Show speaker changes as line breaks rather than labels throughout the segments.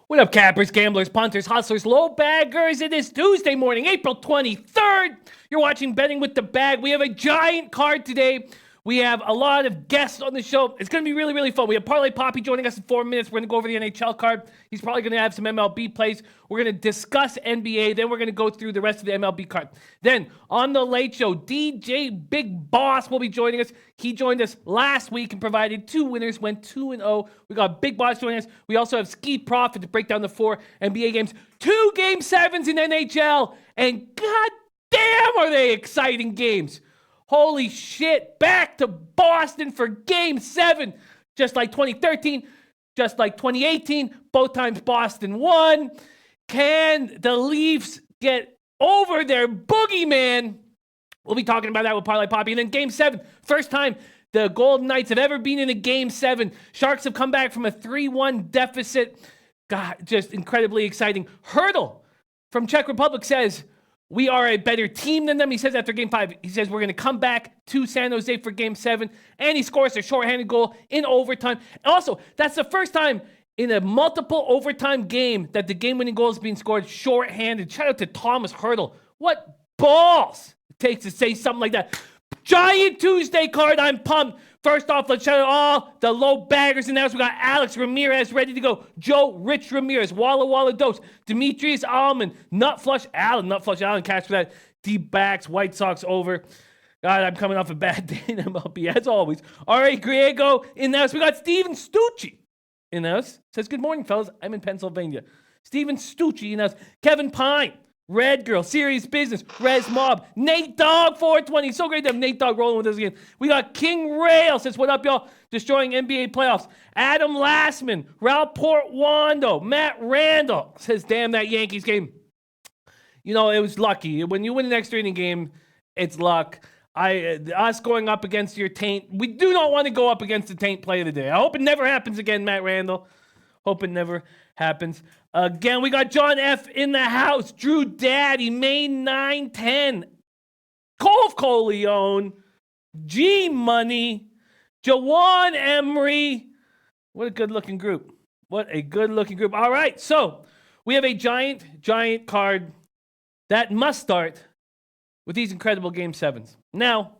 What up, cappers, gamblers, punters, hustlers, low baggers? It is Tuesday morning, April 23rd. You're watching Betting with the Bag. We have a giant card today. We have a lot of guests on the show. It's going to be really, really fun. We have Parlay Poppy joining us in 4 minutes. We're going to go over the NHL card. He's probably going to have some MLB plays. We're going to discuss NBA. Then we're going to go through the rest of the MLB card. Then on the Late Show, DJ Big Boss will be joining us. He joined us last week and provided 2 winners, went 2-0. We got Big Boss joining us. We also have Ski Profit to break down the 4 NBA games, 2 Game 7s in NHL, and god damn are they exciting games. Holy shit, back to Boston for Game 7. Just like 2013, just like 2018, both times Boston won. Can the Leafs get over their boogeyman? We'll be talking about that with Parlay Poppy. And then Game 7, first time the Golden Knights have ever been in a Game 7. Sharks have come back from a 3-1 deficit. God, just incredibly exciting. Hurdle from Czech Republic says, we are a better team than them. He says after Game 5, he says we're going to come back to San Jose for Game 7. And he scores a shorthanded goal in overtime. Also, that's the first time in a multiple overtime game that the game-winning goal is being scored shorthanded. Shout out to Thomas Hurdle. What balls it takes to say something like that. Giant Tuesday card. I'm pumped. First off, let's shout out all the low baggers in the house. We got Alex Ramirez ready to go. Joe Rich Ramirez, Walla Walla Dose, Demetrius Allman, Nutflush Allen, cash for that. D-backs, White Sox over. God, I'm coming off a bad day in MLB, as always. All right, Griego in the house. We got Steven Stucci in the house. Says, good morning, fellas. I'm in Pennsylvania. Steven Stucci in the house. Kevin Pine. Red Girl, Serious Business, Rez Mob, Nate Dogg 420. So great to have Nate Dogg rolling with us again. We got King Rail, says, what up, y'all? Destroying NBA playoffs. Adam Lastman, Ralph Portwando, Matt Randall says, damn that Yankees game. You know, it was lucky. When you win an extra inning game, it's luck. Us going up against your taint, we do not want to go up against the taint play of the day. I hope it never happens again, Matt Randall. Hope it never happens. Again, we got John F. in the house. Drew Daddy, May 910. Cove Coleone. G Money. Jawan Emery. What a good-looking group. What a good-looking group. All right, so we have a giant card that must start with these incredible Game 7s. Now,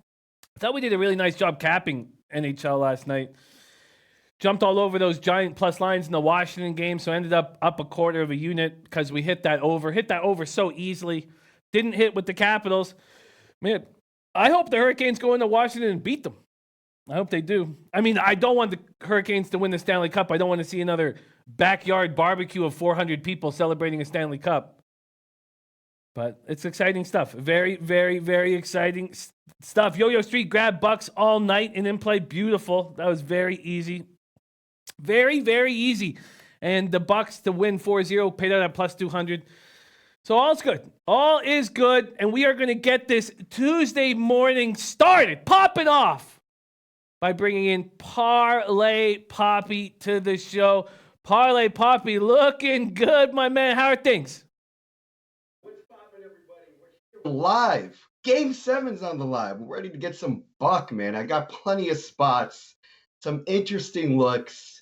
I thought we did a really nice job capping NHL last night. Jumped all over those giant plus lines in the Washington game, so ended up a quarter of a unit because we hit that over so easily. Didn't hit with the Capitals. Man, I hope the Hurricanes go into Washington and beat them. I hope they do. I mean, I don't want the Hurricanes to win the Stanley Cup. I don't want to see another backyard barbecue of 400 people celebrating a Stanley Cup. But it's exciting stuff. Very, very, very exciting stuff. Yo-Yo Street grabbed Bucks all night and in play. Beautiful. That was very easy. Very, very easy. And the Bucks to win 4-0, paid out at plus 200. So all's good. All is good. And we are going to get this Tuesday morning started, popping off, by bringing in Parlay Poppy to the show. Parlay Poppy looking good, my man. How are things?
What's popping, everybody? We're live. Game 7's on the live. We're ready to get some buck, man. I got plenty of spots, some interesting looks,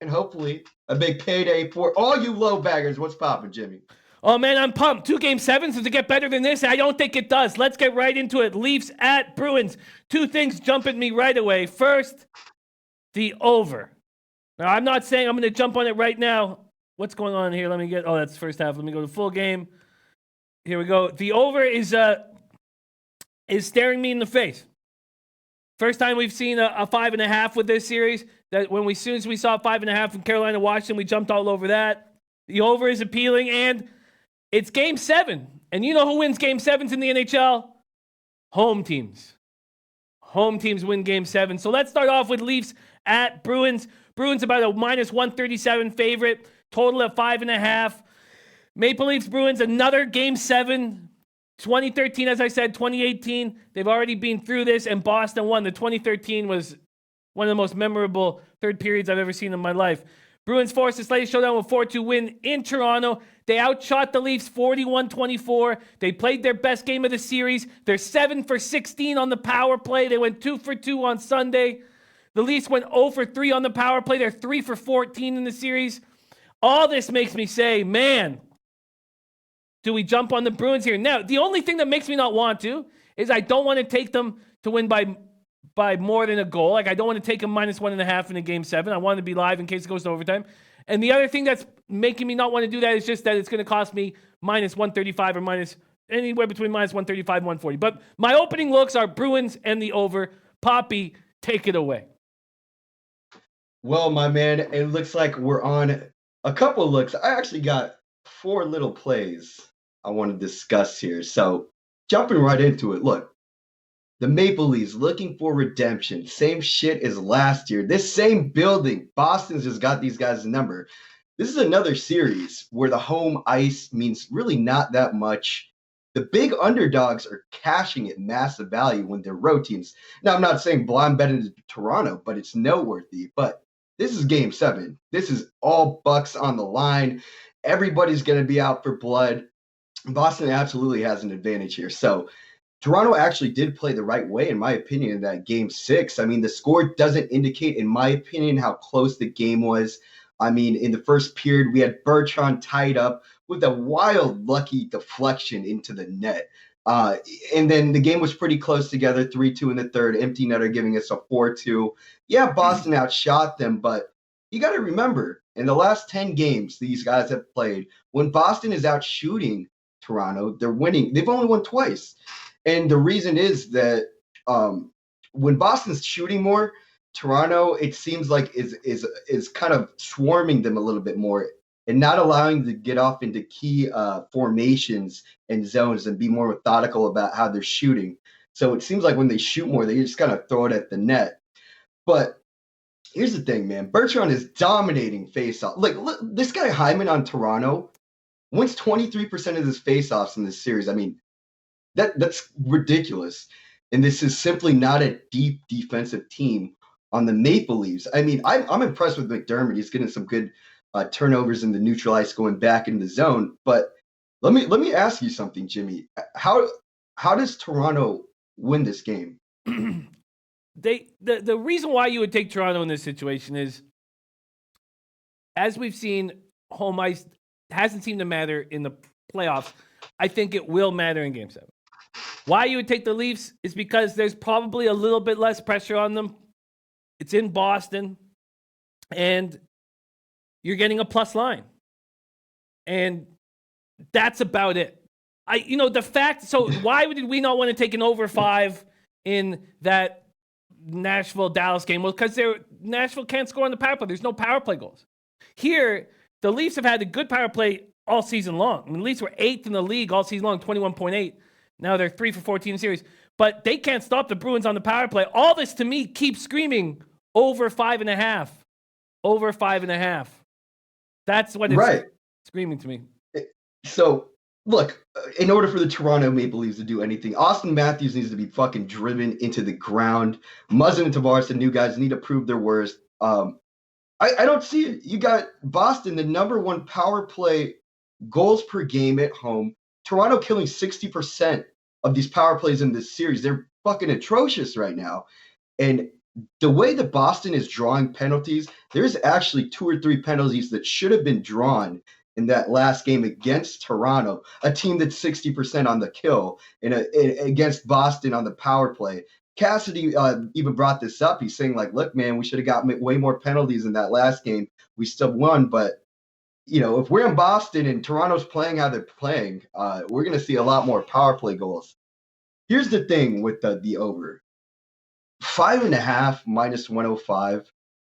and hopefully a big payday for all you low baggers. What's popping, Jimmy?
Oh, man, I'm pumped. 2 Game 7s. Does it get better than this? I don't think it does. Let's get right into it. Leafs at Bruins. 2 things jump at me right away. First, the over. Now, I'm not saying I'm going to jump on it right now. What's going on here? That's the first half. Let me go to full game. Here we go. The over is staring me in the face. First time we've seen a 5.5 with this series. That as soon as we saw 5.5 from Carolina, Washington, we jumped all over that. The over is appealing, and it's Game 7. And you know who wins Game 7s in the NHL? Home teams. Home teams win Game 7. So let's start off with Leafs at Bruins. Bruins about a minus 137 favorite. Total at 5.5. Maple Leafs, Bruins, another Game 7. 2013, as I said, 2018. They've already been through this, and Boston won. The 2013 was one of the most memorable third periods I've ever seen in my life. Bruins forced this latest showdown with 4-2 win in Toronto. They outshot the Leafs 41-24. They played their best game of the series. They're 7 for 16 on the power play. They went 2 for 2 on Sunday. The Leafs went 0 for 3 on the power play. They're 3 for 14 in the series. All this makes me say, man, do we jump on the Bruins here? Now, the only thing that makes me not want to is I don't want to take them to win by more than a goal. Like, I don't want to take them -1.5 in a Game 7. I want to be live in case it goes to overtime. And the other thing that's making me not want to do that is just that it's going to cost me -135 or minus anywhere between -135 and 140. But my opening looks are Bruins and the over. Poppy, take it away.
Well, my man, it looks like we're on a couple of looks. I actually got 4 little plays I want to discuss here. So jumping right into it, look, the Maple Leafs looking for redemption. Same shit as last year. This same building, Boston's just got these guys a number. This is another series where the home ice means really not that much. The big underdogs are cashing at massive value when they're road teams. Now, I'm not saying blind betting to Toronto, but it's noteworthy. But this is Game 7. This is all bucks on the line. Everybody's going to be out for blood. Boston absolutely has an advantage here. So Toronto actually did play the right way, in my opinion, in that Game 6. I mean, the score doesn't indicate, in my opinion, how close the game was. I mean, in the first period, we had Bertrand tied up with a wild, lucky deflection into the net. And then the game was pretty close together, 3-2 in the third, empty netter giving us a 4-2. Yeah, Boston outshot them, but you got to remember, in the last 10 games these guys have played, when Boston is out shooting Toronto, they're winning. They've only won twice. And the reason is that when Boston's shooting more, Toronto, it seems like is kind of swarming them a little bit more and not allowing them to get off into key formations and zones and be more methodical about how they're shooting. So it seems like when they shoot more, they just kind of throw it at the net. But here's the thing, man. Bertrand is dominating faceoff. Like, look, this guy Hyman on Toronto wins 23% of his faceoffs in this series. I mean, that's ridiculous. And this is simply not a deep defensive team on the Maple Leafs. I mean, I'm impressed with McDermott. He's getting some good turnovers in the neutral ice, going back in the zone. But let me ask you something, Jimmy. How does Toronto win this game?
The reason why you would take Toronto in this situation is, as we've seen, home ice hasn't seemed to matter in the playoffs. I think it will matter in Game 7. Why you would take the Leafs is because there's probably a little bit less pressure on them. It's in Boston, and you're getting a plus line. And that's about it. So why did we not want to take an over 5 in that Nashville-Dallas game? Well, because Nashville can't score on the power play. There's no power play goals. Here, the Leafs have had a good power play all season long. I mean, the Leafs were 8th in the league all season long, 21.8. Now they're 3 for 14 in the series. But they can't stop the Bruins on the power play. All this, to me, keeps screaming over 5.5. Over 5.5. That's what it's screaming to me.
So, look, in order for the Toronto Maple Leafs to do anything, Austin Matthews needs to be fucking driven into the ground. Muzzin and Tavares, the new guys, need to prove their worth. I don't see it. You got Boston, the number 1 power play goals per game at home. Toronto killing 60% of these power plays in this series. They're fucking atrocious right now. And the way that Boston is drawing penalties, there's actually 2 or 3 penalties that should have been drawn in that last game against Toronto, a team that's 60% on the kill, and against Boston on the power play. Cassidy even brought this up. He's saying, like, look, man, we should have got way more penalties in that last game. We still won, but if we're in Boston and Toronto's playing how they're playing, we're going to see a lot more power play goals. Here's the thing with the over. 5.5 minus 105.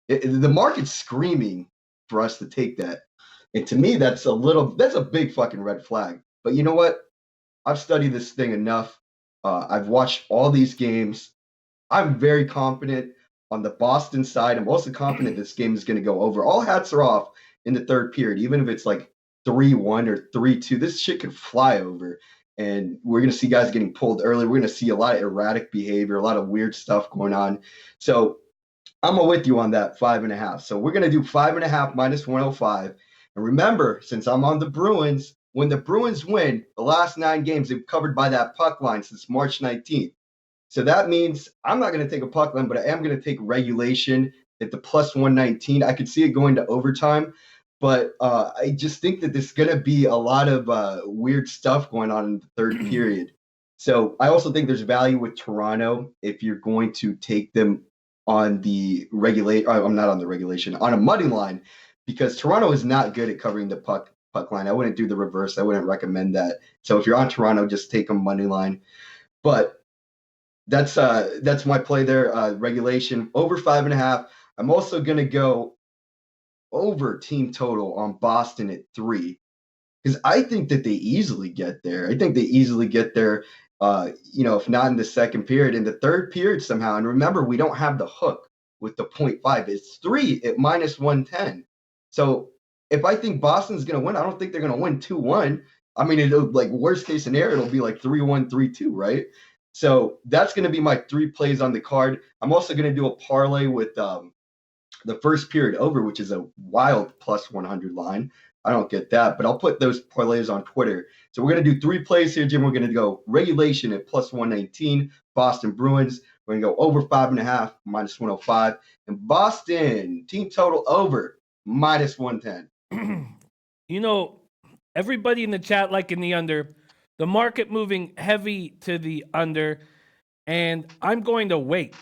The market's screaming for us to take that. And to me, that's a big fucking red flag. But you know what? I've studied this thing enough. I've watched all these games. I'm very confident on the Boston side. I'm also confident this game is going to go over. All hats are off in the third period, even if it's like 3-1 or 3-2. This shit could fly over. And we're going to see guys getting pulled early. We're going to see a lot of erratic behavior, a lot of weird stuff going on. So I'm with you on that 5.5. So we're going to do 5.5 minus 105. And remember, since I'm on the Bruins, when the Bruins win, the last 9 games, they've covered by that puck line since March 19th. So that means I'm not going to take a puck line, but I am going to take regulation at the plus 119. I could see it going to overtime, but I just think that there's going to be a lot of weird stuff going on in the third period. So I also think there's value with Toronto if you're going to take them on the I'm not on the regulation, on a money line, because Toronto is not good at covering the puck line. I wouldn't do the reverse. I wouldn't recommend that. So if you're on Toronto, just take them money line. But that's my play there. Regulation over 5.5. I'm also gonna go over team total on Boston at 3 because I think that they easily get there. I think they easily get there. If not in the second period, in the third period somehow. And remember, we don't have the hook with the 0.5. It's 3 at minus 110. So if I think Boston's going to win, I don't think they're going to win 2-1. I mean, it'll like worst case scenario, it'll be like 3-1, 3-2, right? So that's going to be my 3 plays on the card. I'm also going to do a parlay with the first period over, which is a wild plus 100 line. I don't get that, but I'll put those parlays on Twitter. So we're going to do 3 plays here, Jim. We're going to go regulation at plus 119, Boston Bruins. We're going to go over 5.5, minus 105. And Boston, team total over, minus 110.
Everybody in the chat liking the under. The market moving heavy to the under. And I'm going to wait.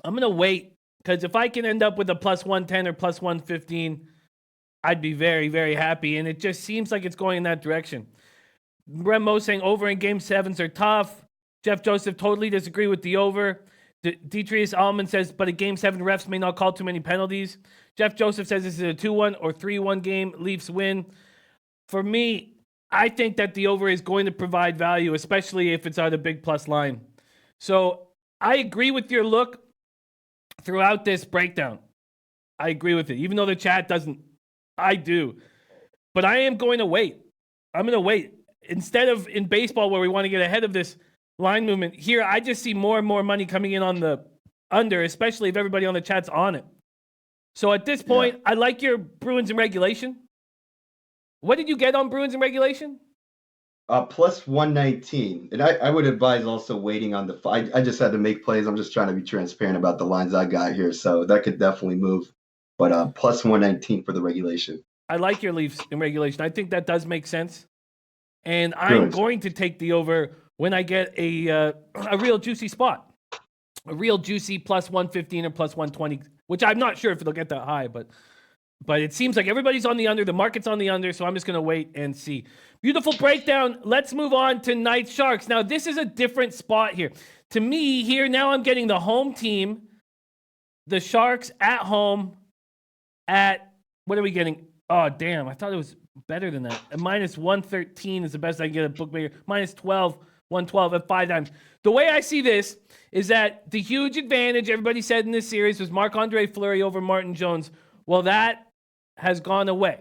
I'm going to wait because if I can end up with a plus 110 or plus 115, I'd be very, very happy. And it just seems like it's going in that direction. Remo saying over in game 7s are tough. Jeff Joseph totally disagree with the over. Detrius Allman says, but a game 7 refs may not call too many penalties. Jeff Joseph says this is a 2-1 or 3-1 game. Leafs win. For me, I think that the over is going to provide value, especially if it's on a big plus line. So I agree with your look throughout this breakdown. I agree with it. Even though the chat doesn't, I do. But I am going to wait. I'm going to wait. Instead of in baseball where we want to get ahead of this line movement, here I just see more and more money coming in on the under, especially if everybody on the chat's on it. So at this point, I like your Bruins in regulation. What did you get on Bruins in regulation?
Plus 119. And I would advise also waiting on the I just had to make plays. I'm just trying to be transparent about the lines I got here. So that could definitely move. But plus 119 for the regulation.
I like your Leafs in regulation. I think that does make sense. And I'm going to take the over when I get a real juicy spot. A real juicy plus 115 or plus 120, which I'm not sure if it'll get that high, but it seems like everybody's on the under. The market's on the under, so I'm just going to wait and see. Beautiful breakdown. Let's move on to Knights Sharks. Now, this is a different spot here. To me, here, now I'm getting the home team, the Sharks at home at, what are we getting? Oh, damn. I thought it was better than that. A minus 113 is the best I can get at bookmaker. Minus 12, 112 at 5 times. The way I see this is that the huge advantage everybody said in this series was Marc-Andre Fleury over Martin Jones. Well, that has gone away.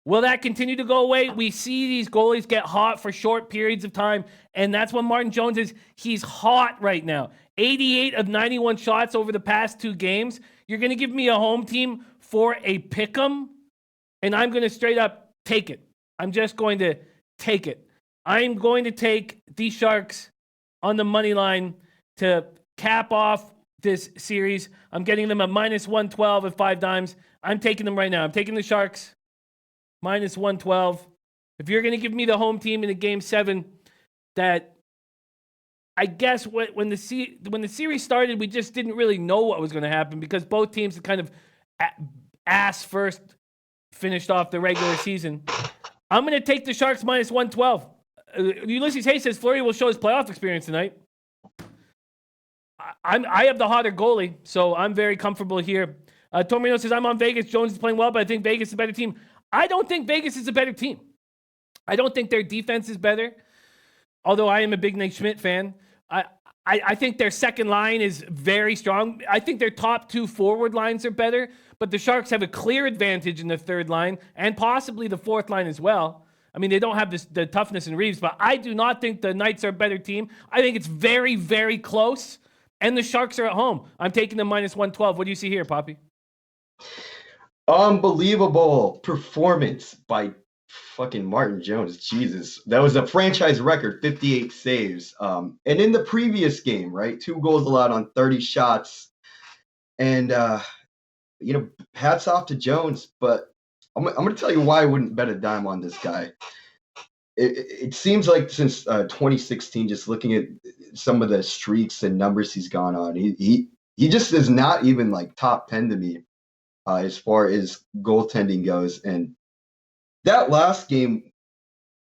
Will that continue to go away? We see these goalies get hot for short periods of time, and that's what Martin Jones is. He's hot right now. 88 of 91 shots over the past 2 games. You're going to give me a home team for a pick'em, and I'm going to straight up take it. I'm just going to take it. I'm going to take the Sharks on the money line to cap off this series. I'm getting them at minus 112 at 5 times. I'm taking them right now. I'm taking the Sharks minus 112. If you're going to give me the home team in a game 7, that I guess when the series started, we just didn't really know what was going to happen because both teams had kind of ass first finished off the regular season. I'm going to take the Sharks minus 112. Ulysses Hayes says Fleury will show his playoff experience tonight. I have the hotter goalie, so I'm very comfortable here. Tormino says, I'm on Vegas. Jones is playing well, but I think Vegas is a better team. I don't think Vegas is a better team. I don't think their defense is better, although I am a big Nate Schmidt fan. I think their second line is very strong. I think their top two forward lines are better, but the Sharks have a clear advantage in the third line and possibly the fourth line as well. I mean, they don't have the toughness in Reeves, but I do not think the Knights are a better team. I think it's very, very close, and the Sharks are at home. I'm taking the -112. What do you see here, Poppy?
Unbelievable performance by fucking Martin Jones. Jesus. That was a franchise record, 58 saves. And in the previous game, right? 2 goals allowed on 30 shots. And, hats off to Jones. But I'm going to tell you why I wouldn't bet a dime on this guy. It seems like since 2016, just looking at some of the streaks and numbers he's gone on, he just is not even like top 10 to me. As far as goaltending goes. And that last game,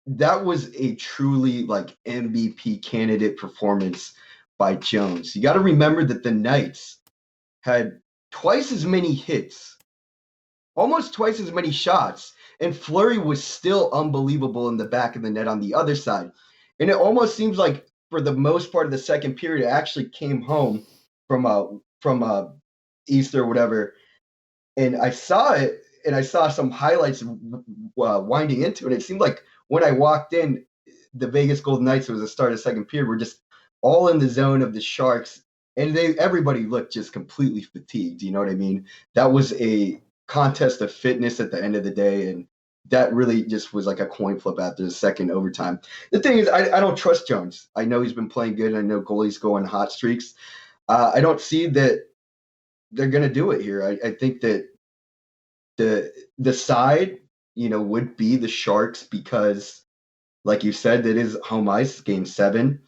that was a truly like MVP candidate performance by Jones. You got to remember that the Knights had twice as many hits, almost twice as many shots, and Fleury was still unbelievable in the back of the net on the other side. And it almost seems like for the most part of the second period, it actually came home from Easter or whatever. And I saw it, and I saw some highlights winding into it. It seemed like when I walked in, the Vegas Golden Knights, it was the start of the second period, were just all in the zone of the Sharks, and everybody looked just completely fatigued. You know what I mean? That was a contest of fitness at the end of the day, and that really just was like a coin flip after the second overtime. The thing is, I don't trust Jones. I know he's been playing good, and I know goalies go on hot streaks. I don't see that they're going to do it here. I think that the side, would be the Sharks because, like you said, that is home ice, game 7.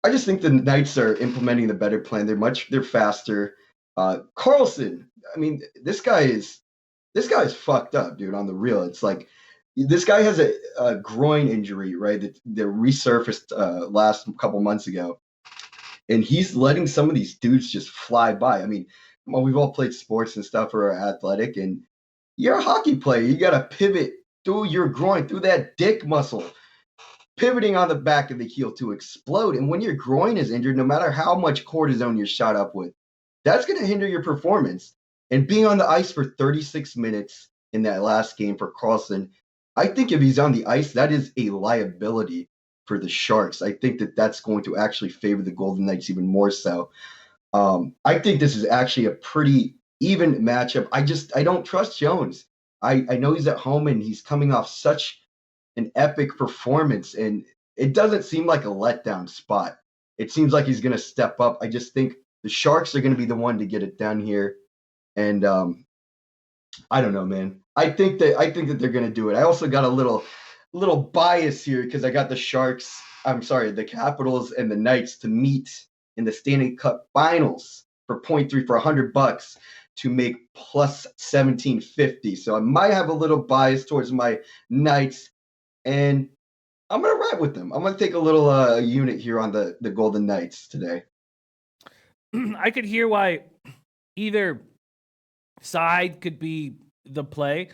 I just think the Knights are implementing the better plan. They're faster. Carlson, I mean, this guy is fucked up, dude, on the real. It's like this guy has a groin injury, right, that resurfaced last couple months ago. And he's letting some of these dudes just fly by. I mean, well, we've all played sports and stuff or are athletic, and you're a hockey player. You got to pivot through your groin, through that dick muscle, pivoting on the back of the heel to explode. And when your groin is injured, no matter how much cortisone you're shot up with, that's going to hinder your performance. And being on the ice for 36 minutes in that last game for Carlson, I think if he's on the ice, that is a liability for the Sharks. I think that that's going to actually favor the Golden Knights even more so. I think this is actually a pretty even matchup. I don't trust Jones. I know he's at home and he's coming off such an epic performance, and it doesn't seem like a letdown spot. It seems like he's going to step up. I just think the Sharks are going to be the one to get it done here. And I don't know, man. I think that they're going to do it. I also got a little bias here because I got the Capitals and the Knights to meet in the Stanley Cup Finals for 0.3 for $100 to make plus 1750. So I might have a little bias towards my Knights, and I'm gonna ride with them. I'm gonna take a little unit here on the Golden Knights today.
I could hear why either side could be the play.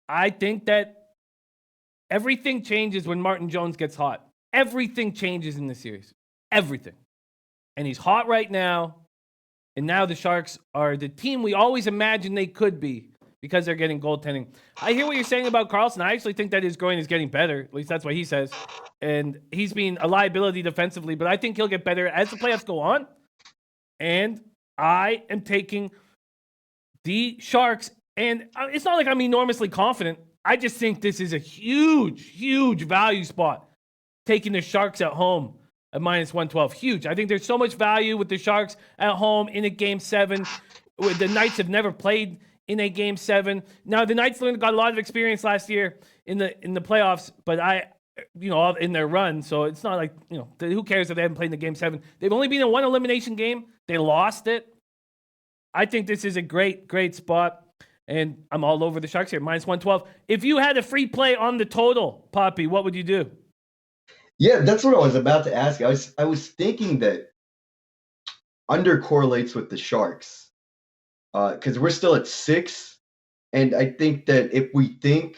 I think that everything changes when Martin Jones gets hot. Everything changes in the series. Everything. And he's hot right now. And now the Sharks are the team we always imagined they could be because they're getting goaltending. I hear what you're saying about Carlson. I actually think that his groin is getting better. At least that's what he says. And he's been a liability defensively, but I think he'll get better as the playoffs go on. And I am taking the Sharks. And it's not like I'm enormously confident. I just think this is a huge, huge value spot. Taking the Sharks at home at -112. Huge. I think there's so much value with the Sharks at home in a game 7. The Knights have never played in a game 7. Now, the Knights got a lot of experience last year in the playoffs, but in their run. So it's not like, who cares if they haven't played in the game 7? They've only been in one elimination game. They lost it. I think this is a great, great spot. And I'm all over the Sharks here, -112. If you had a free play on the total, Poppy, what would you do?
Yeah, that's what I was about to ask. I was thinking that under correlates with the Sharks because we're still at 6, and I think that if we think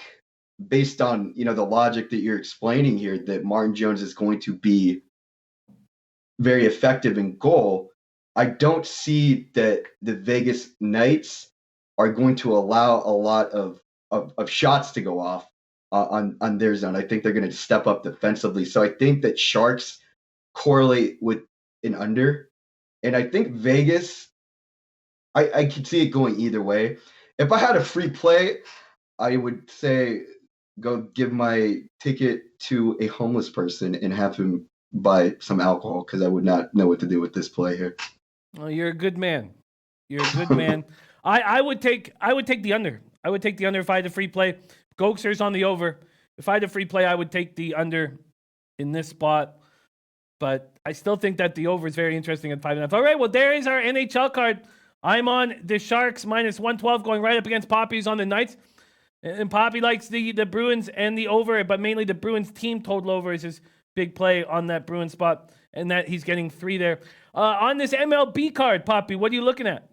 based on the logic that you're explaining here that Martin Jones is going to be very effective in goal, I don't see that the Vegas Knights are going to allow a lot of shots to go off on their zone. I think they're going to step up defensively. So I think that Sharks correlate with an under. And I think Vegas, I could see it going either way. If I had a free play, I would say go give my ticket to a homeless person and have him buy some alcohol because I would not know what to do with this play here.
Well, you're a good man. You're a good man. I would take the under. I would take the under if I had a free play. Gokster's on the over. If I had a free play, I would take the under in this spot. But I still think that the over is very interesting at 5.5. All right, well, there is our NHL card. I'm on the Sharks minus 112 going right up against Poppy's on the Knights. And Poppy likes the Bruins and the over, but mainly the Bruins team total over is his big play on that Bruins spot. And that he's getting 3 there. On this MLB card, Poppy, what are you looking at?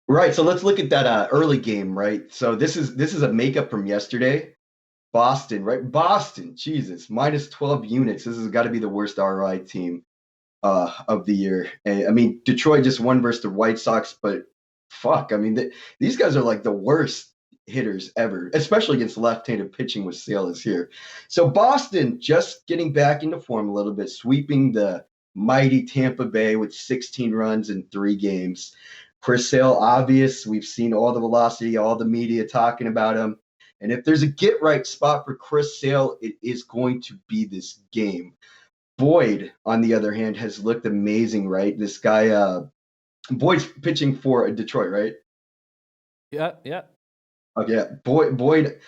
Right, so let's look at that early game, right? So this is a makeup from yesterday. Boston, right? Boston, Jesus, minus 12 units. This has got to be the worst ROI team of the year. And, I mean, Detroit just won versus the White Sox, but fuck, I mean, these guys are like the worst hitters ever, especially against left-handed pitching with Sale is here. So Boston just getting back into form a little bit, sweeping the mighty Tampa Bay with 16 runs in 3 games. Chris Sale, obvious. We've seen all the velocity, all the media talking about him. And if there's a get-right spot for Chris Sale, it is going to be this game. Boyd, on the other hand, has looked amazing, right? This guy, Boyd's pitching for Detroit, right?
Yeah.
Okay, yeah. Boyd,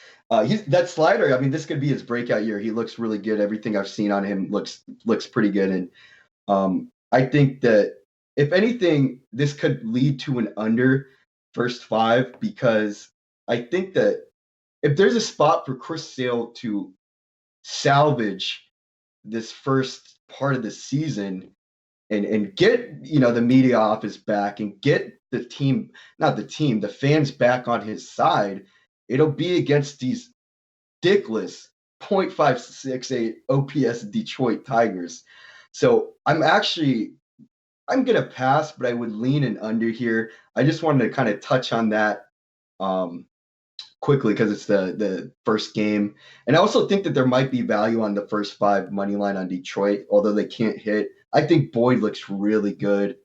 he's that slider. I mean, this could be his breakout year. He looks really good. Everything I've seen on him looks pretty good. And I think that if anything, this could lead to an under first 5 because I think that if there's a spot for Chris Sale to salvage this first part of the season and get the media off his back and get the fans back on his side, it'll be against these dickless 0.568 OPS Detroit Tigers. So I'm gonna pass, but I would lean an under here. I just wanted to kind of touch on that quickly because it's the first game. And I also think that there might be value on the first 5 money line on Detroit, although they can't hit. I think Boyd looks really good.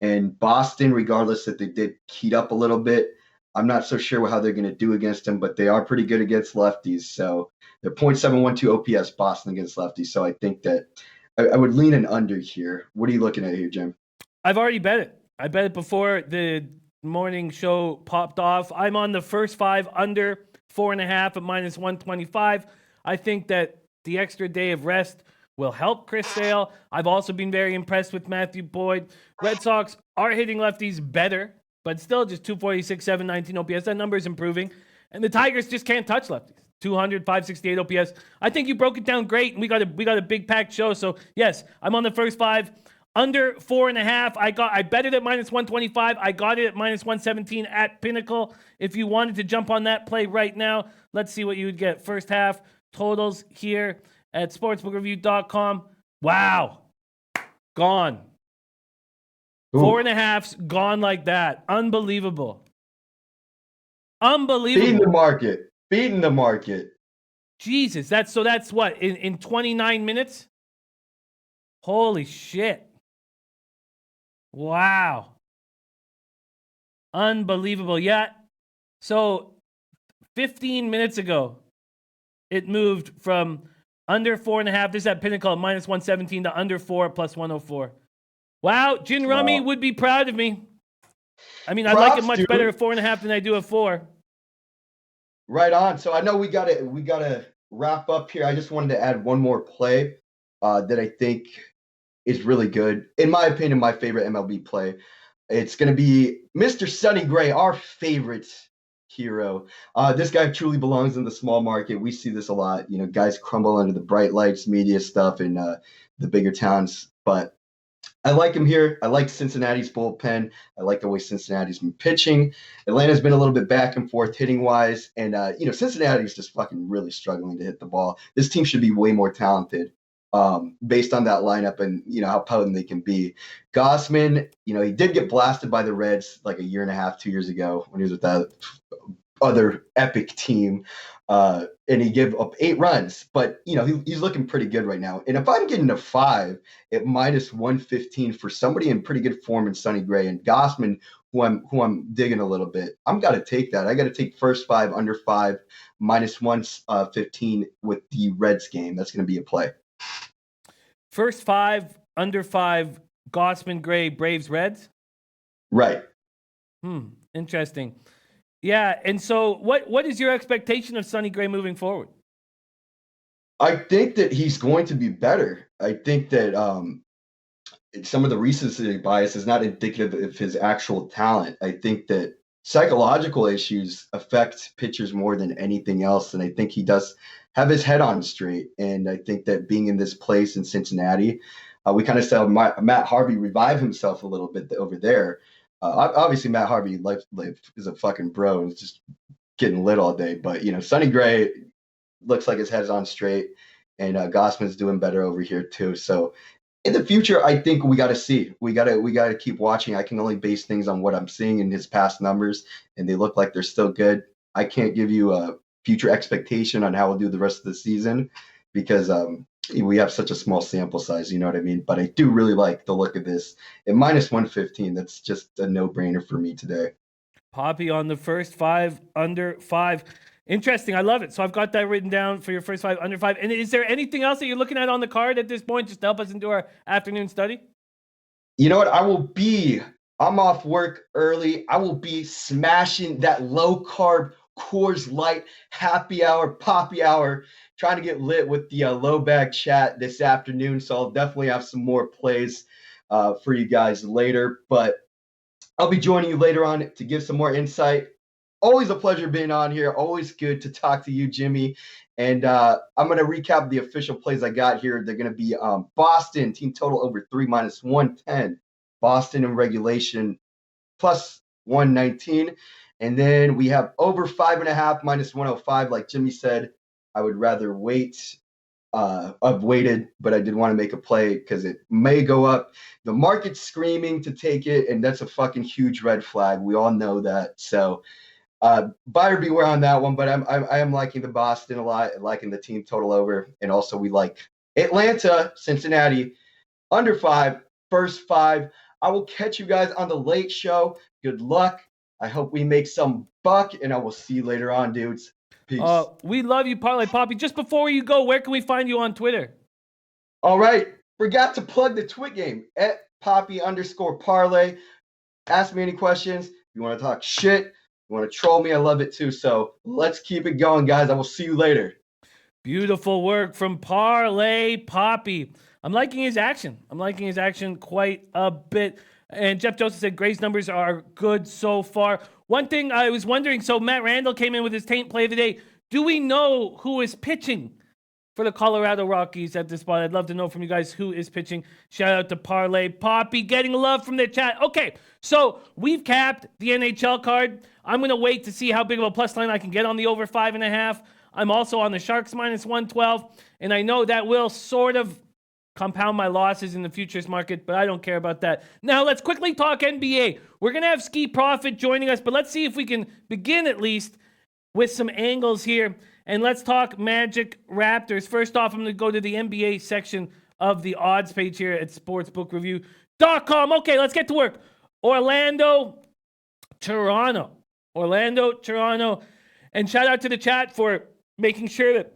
And Boston, regardless that they did heat up a little bit, I'm not so sure how they're going to do against them, but they are pretty good against lefties. So they're .712 OPS Boston against lefties. So I think that I would lean an under here. What are you looking at here, Jim?
I've already bet it. I bet it before the morning show popped off. I'm on the first 5 under 4.5 at minus 125. I think that the extra day of rest will help Chris Sale. I've also been very impressed with Matthew Boyd. Red Sox are hitting lefties better, but still just 246, 719 OPS. That number is improving. And the Tigers just can't touch lefties. 200, 568 OPS. I think you broke it down great, and we got a big packed show. So yes, I'm on the first 5. Under 4.5, I bet it at minus 125. I got it at minus 117 at Pinnacle. If you wanted to jump on that play right now, let's see what you would get. First half totals here at sportsbookreview.com. Wow. Gone. Ooh. 4.5's gone like that. Unbelievable.
Beating the market.
Jesus, that's what, in 29 minutes? Holy shit. Wow. Unbelievable. Yeah. So 15 minutes ago, it moved from under 4.5. This is at Pinnacle at minus 117 to under 4 plus 104. Wow. Gin Rummy would be proud of me. I mean, I like it much better at 4.5 than I do at 4.
Right on. So I know we gotta wrap up here. I just wanted to add one more play that I think is really good. In my opinion, my favorite MLB play. It's going to be Mr. Sonny Gray, our favorite hero. This guy truly belongs in the small market. We see this a lot. Guys crumble under the bright lights, media stuff in the bigger towns. But I like him here. I like Cincinnati's bullpen. I like the way Cincinnati's been pitching. Atlanta's been a little bit back and forth hitting-wise. And, Cincinnati's just fucking really struggling to hit the ball. This team should be way more talented. based on that lineup and, how potent they can be. Gossman, he did get blasted by the Reds like a year and a half, 2 years ago when he was with that other epic team. And he gave up 8 runs, but he's looking pretty good right now. And if I'm getting a 5 at minus 115 for somebody in pretty good form in Sonny Gray and Gossman, who I'm digging a little bit, I'm got to take that. I got to take first 5, under 5, minus 115 with the Reds game. That's going to be a play.
First 5, under 5, Gossman, Gray, Braves, Reds?
Right.
Interesting. Yeah, and so what is your expectation of Sonny Gray moving forward?
I think that he's going to be better. I think that some of the recency bias is not indicative of his actual talent. I think that psychological issues affect pitchers more than anything else, and I think he does have his head on straight. And I think that being in this place in Cincinnati, we kind of saw Matt Harvey revive himself a little bit over there. Obviously, Matt Harvey life is a fucking bro and is just getting lit all day. But Sonny Gray looks like his head is on straight, and Gossman's doing better over here too. So in the future, I think we got to see. We got to keep watching. I can only base things on what I'm seeing in his past numbers, and they look like they're still good. I can't give you a future expectation on how we'll do the rest of the season because we have such a small sample size, you know what I mean? But I do really like the look of this. At minus 115, that's just a no-brainer for me today.
Poppy on the first 5, under 5. Interesting. I love it. So I've got that written down for your first 5, under 5. And is there anything else that you're looking at on the card at this point just to help us into our afternoon study?
You know what? I'm off work early. I will be smashing that low-carb Coors Light happy hour, poppy hour, trying to get lit with the low bag chat this afternoon. So I'll definitely have some more plays for you guys later. But I'll be joining you later on to give some more insight. Always a pleasure being on here. Always good to talk to you, Jimmy. And I'm going to recap the official plays I got here. They're going to be Boston, team total over 3, minus 110. Boston in regulation, plus 119. And then we have over 5.5, minus 105. Like Jimmy said, I would rather wait. I've waited, but I did want to make a play because it may go up. The market's screaming to take it, and that's a fucking huge red flag. We all know that. So buyer beware on that one, but I am liking the Boston a lot, liking the team total over. And also we like Atlanta, Cincinnati, under 5, first 5. I will catch you guys on the late show. Good luck. I hope we make some buck, and I will see you later on, dudes. Peace.
We love you, Parlay Poppy. Just before you go, where can we find you on Twitter?
All right. Forgot to plug the Twit game at Poppy_Parlay. Ask me any questions. If you want to talk shit, you want to troll me, I love it too. So let's keep it going, guys. I will see you later.
Beautiful work from Parlay Poppy. I'm liking his action. Quite a bit. And Jeff Joseph said Gray's numbers are good so far. One thing I was wondering, so Matt Randall came in with his taint play of the day. Do we know who is pitching for the Colorado Rockies at this spot? I'd love to know from you guys who is pitching. Shout out to Parlay Poppy, getting love from the chat. Okay, so we've capped the NHL card. I'm going to wait to see how big of a plus line I can get on the over 5.5. I'm also on the Sharks minus 112, and I know that will sort of compound my losses in the futures market, but I don't care about that. Now, let's quickly talk NBA. We're going to have Ski Profit joining us, but let's see if we can begin at least with some angles here. And let's talk Magic Raptors. First off, I'm going to go to the NBA section of the odds page here at sportsbookreview.com. Okay, let's get to work. Orlando, Toronto. And shout out to the chat for making sure that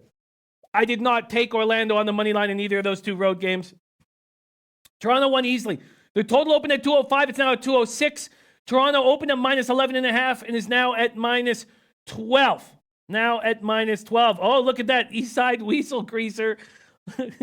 I did not take Orlando on the money line in either of those 2 road games. Toronto won easily. The total opened at 205. It's now at 206. Toronto opened at minus 11.5 and is now at minus 12. Oh, look at that. East Side Weasel Greaser.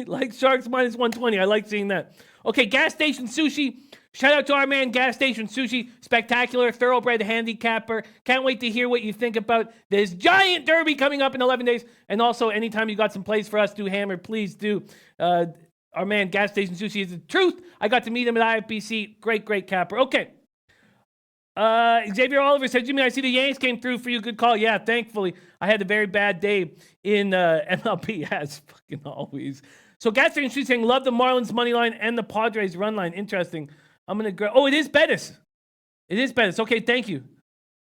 Like Sharks minus 120. I like seeing that. Okay, Gas Station Sushi. Shout out to our man, Gas Station Sushi. Spectacular, thoroughbred handicapper. Can't wait to hear what you think about this giant derby coming up in 11 days. And also, anytime you got some plays for us to hammer, please do. Our man, Gas Station Sushi, is the truth. I got to meet him at IFBC. Great capper. Okay. Xavier Oliver said, Jimmy, I see the Yanks came through for you. Good call. Yeah, thankfully. I had a very bad day in MLB, as fucking always. So Gaston Street saying, love the Marlins money line and the Padres run line. Interesting. I'm going to oh, it is Bettis. It is Bettis. Okay, thank you.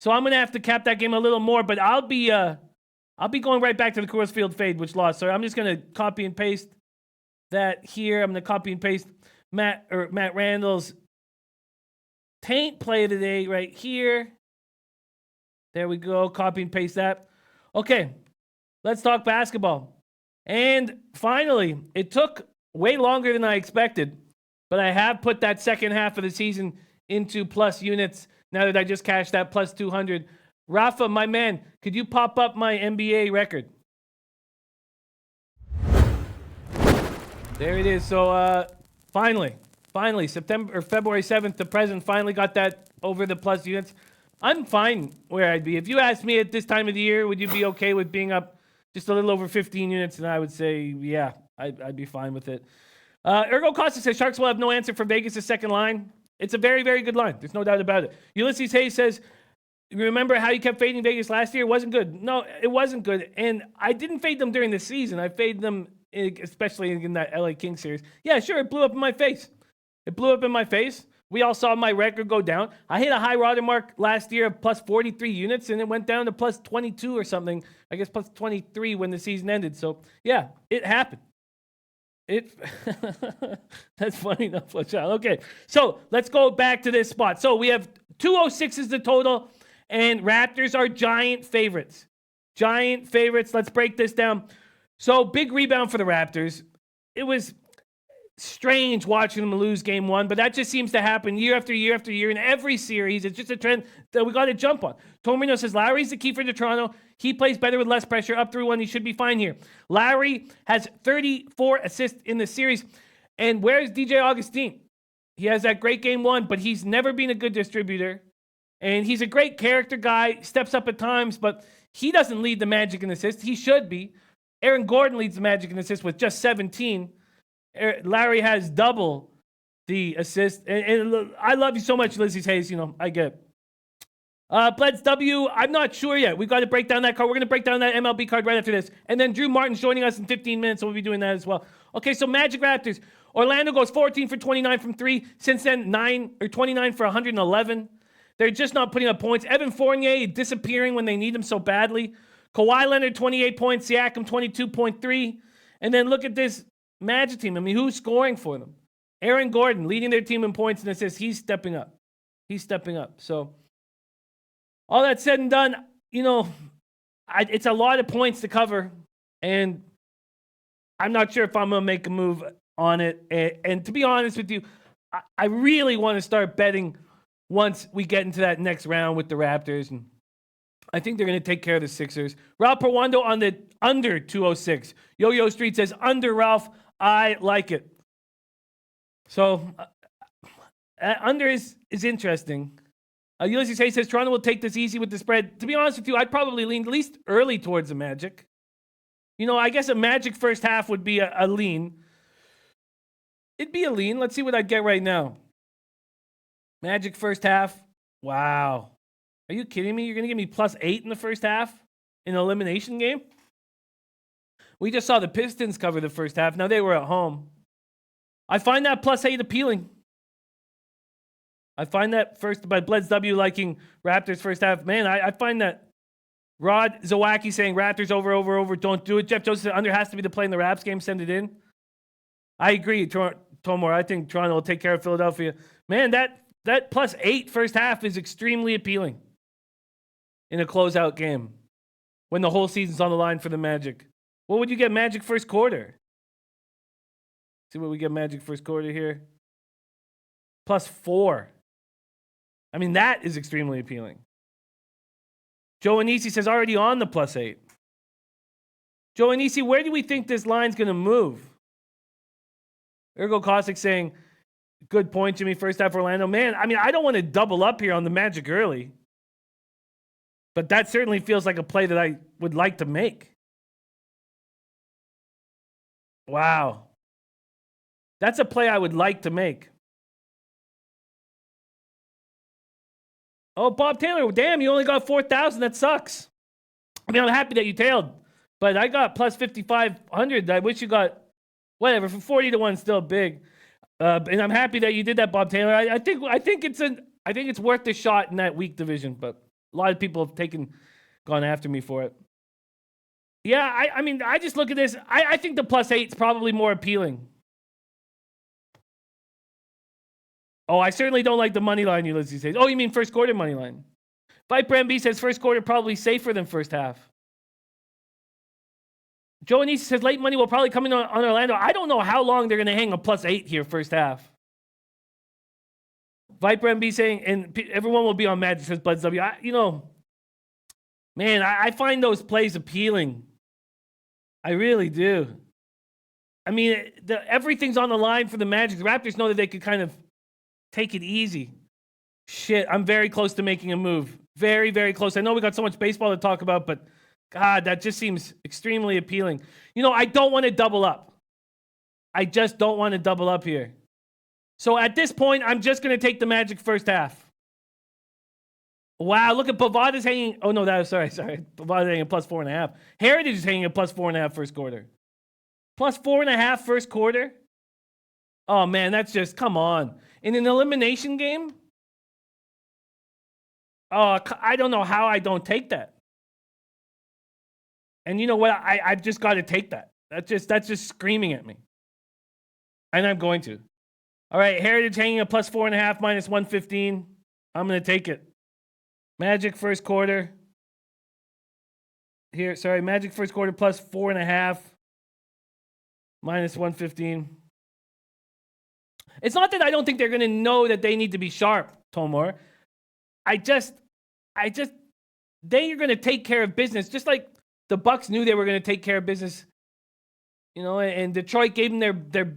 So I'm going to have to cap that game a little more, but I'll be going right back to the Coors Field fade, which lost. So I'm just going to copy and paste that here. I'm going to copy and paste Matt Randall's taint play today right here. There we go. Copy and paste that. Okay, let's talk basketball. And finally, it took way longer than I expected, but I have put that second half of the season into plus units now that I just cashed that plus 200. Rafa, my man, could you pop up my NBA record? There it is. So finally, February 7th, the president finally got that over the plus units. I'm fine where I'd be. If you asked me at this time of the year, would you be okay with being up just a little over 15 units? And I would say, yeah, I'd be fine with it. Ergo Costa says Sharks will have no answer for Vegas' second line. It's a very, very good line. There's no doubt about it. Ulysses Hayes says, remember how you kept fading Vegas last year? It wasn't good. No, it wasn't good. And I didn't fade them during the season. I faded them, especially in that LA Kings series. Yeah, sure, it blew up in my face. It blew up in my face. We all saw my record go down. I hit a high watermark last year of plus 43 units, and it went down to plus 22 or something. I guess plus 23 when the season ended. So, yeah, it happened. That's funny enough. Okay, so let's go back to this spot. So we have 206 is the total, and Raptors are giant favorites. Giant favorites. Let's break this down. So big rebound for the Raptors. It was strange watching them lose game one, but that just seems to happen year after year after year in every series. It's just a trend that we got to jump on. Tomino says Lowry's the key for Toronto. He plays better with less pressure. Up 3-1, he should be fine here. Lowry has 34 assists in the series. And where's DJ Augustine? He has that great game one, but he's never been a good distributor. And he's a great character guy, steps up at times, but he doesn't lead the Magic in assists. He should be. Aaron Gordon leads the Magic in assists with just 17. Larry has double the assist. And I love you so much, Lizzie Hayes. You know, I get it. Bleds W, I'm not sure yet. We've got to break down that card. We're going to break down that MLB card right after this. And then Drew Martin's joining us in 15 minutes, so we'll be doing that as well. Okay, so Magic Raptors. Orlando goes 14 for 29 from 3. Since then, 29 for 111. They're just not putting up points. Evan Fournier disappearing when they need him so badly. Kawhi Leonard, 28 points. Siakam, 22.3. And then look at this Magic team. I mean, who's scoring for them? Aaron Gordon leading their team in points and assists. He's stepping up. So all that said and done, you know, it's a lot of points to cover, and I'm not sure if I'm going to make a move on it. And to be honest with you, I really want to start betting once we get into that next round with the Raptors, and I think they're going to take care of the Sixers. Ralph Perwando on the under 206. Yo-Yo Street says under, Ralph. I like it. So under is interesting. Ulysses Hayes says Toronto will take this easy with the spread. To be honest with you, I'd probably lean at least early towards the Magic. You know, I guess a Magic first half would be a lean. It'd be a lean. Let's see what I'd get right now. Magic first half. Wow. Are you kidding me? You're going to give me plus 8 in the first half in an elimination game? We just saw the Pistons cover the first half. Now they were at home. I find that plus 8 appealing. I find that first by Bleds W liking Raptors first half. Man, I find that Rod Zawacki saying Raptors over, don't do it. Jeff Joseph said under has to be the play in the Raps game, send it in. I agree, Tomor. I think Toronto will take care of Philadelphia. Man, that plus 8 first half is extremely appealing in a closeout game when the whole season's on the line for the Magic. What would you get Magic first quarter? See what we get Magic first quarter here. Plus 4. I mean, that is extremely appealing. Joe Anisi says already on the plus 8. Joe Anisi, where do we think this line's going to move? Ergo Cossack saying, good point, Jimmy. First half Orlando. Man, I mean, I don't want to double up here on the Magic early. But that certainly feels like a play that I would like to make. Wow. That's a play I would like to make. Oh, Bob Taylor, damn, you only got 4,000. That sucks. I mean, I'm happy that you tailed, but I got plus 5,500. I wish you got Whatever, for 40 to 1, still big. And I'm happy that you did that, Bob Taylor. I think it's worth the shot in that weak division, but a lot of people have gone after me for it. Yeah, I mean, I just look at this. I think the +8 is probably more appealing. Oh, I certainly don't like the money line, Ulysses says. Oh, you mean first quarter money line? Viper MB says first quarter probably safer than first half. Joe Anisi says late money will probably come in on Orlando. I don't know how long they're going to hang a +8 here first half. Viper MB saying, and everyone will be on Magic, says Buds W. Man, I find those plays appealing. I really do. I mean, everything's on the line for the Magic. The Raptors know that they could kind of take it easy. Shit, I'm very close to making a move. Very, very close. I know we got so much baseball to talk about, but God, that just seems extremely appealing. I don't want to double up. I just don't want to double up here. So at this point, I'm just going to take the Magic first half. Wow, look at Bovada's hanging. Oh, no, sorry. Bovada's hanging +4.5. Heritage is hanging a +4.5 first quarter. +4.5 first quarter? Oh, man, that's just, come on. In an elimination game? Oh, I don't know how I don't take that. And you know what? I've just got to take that. That's just screaming at me. And I'm going to. All right, Heritage hanging a +4.5 -115. I'm going to take it. Magic first quarter. Magic first quarter +4.5 -115. It's not that I don't think they're going to know that they need to be sharp, Tomor. They are going to take care of business, just like the Bucks knew they were going to take care of business. And Detroit gave them their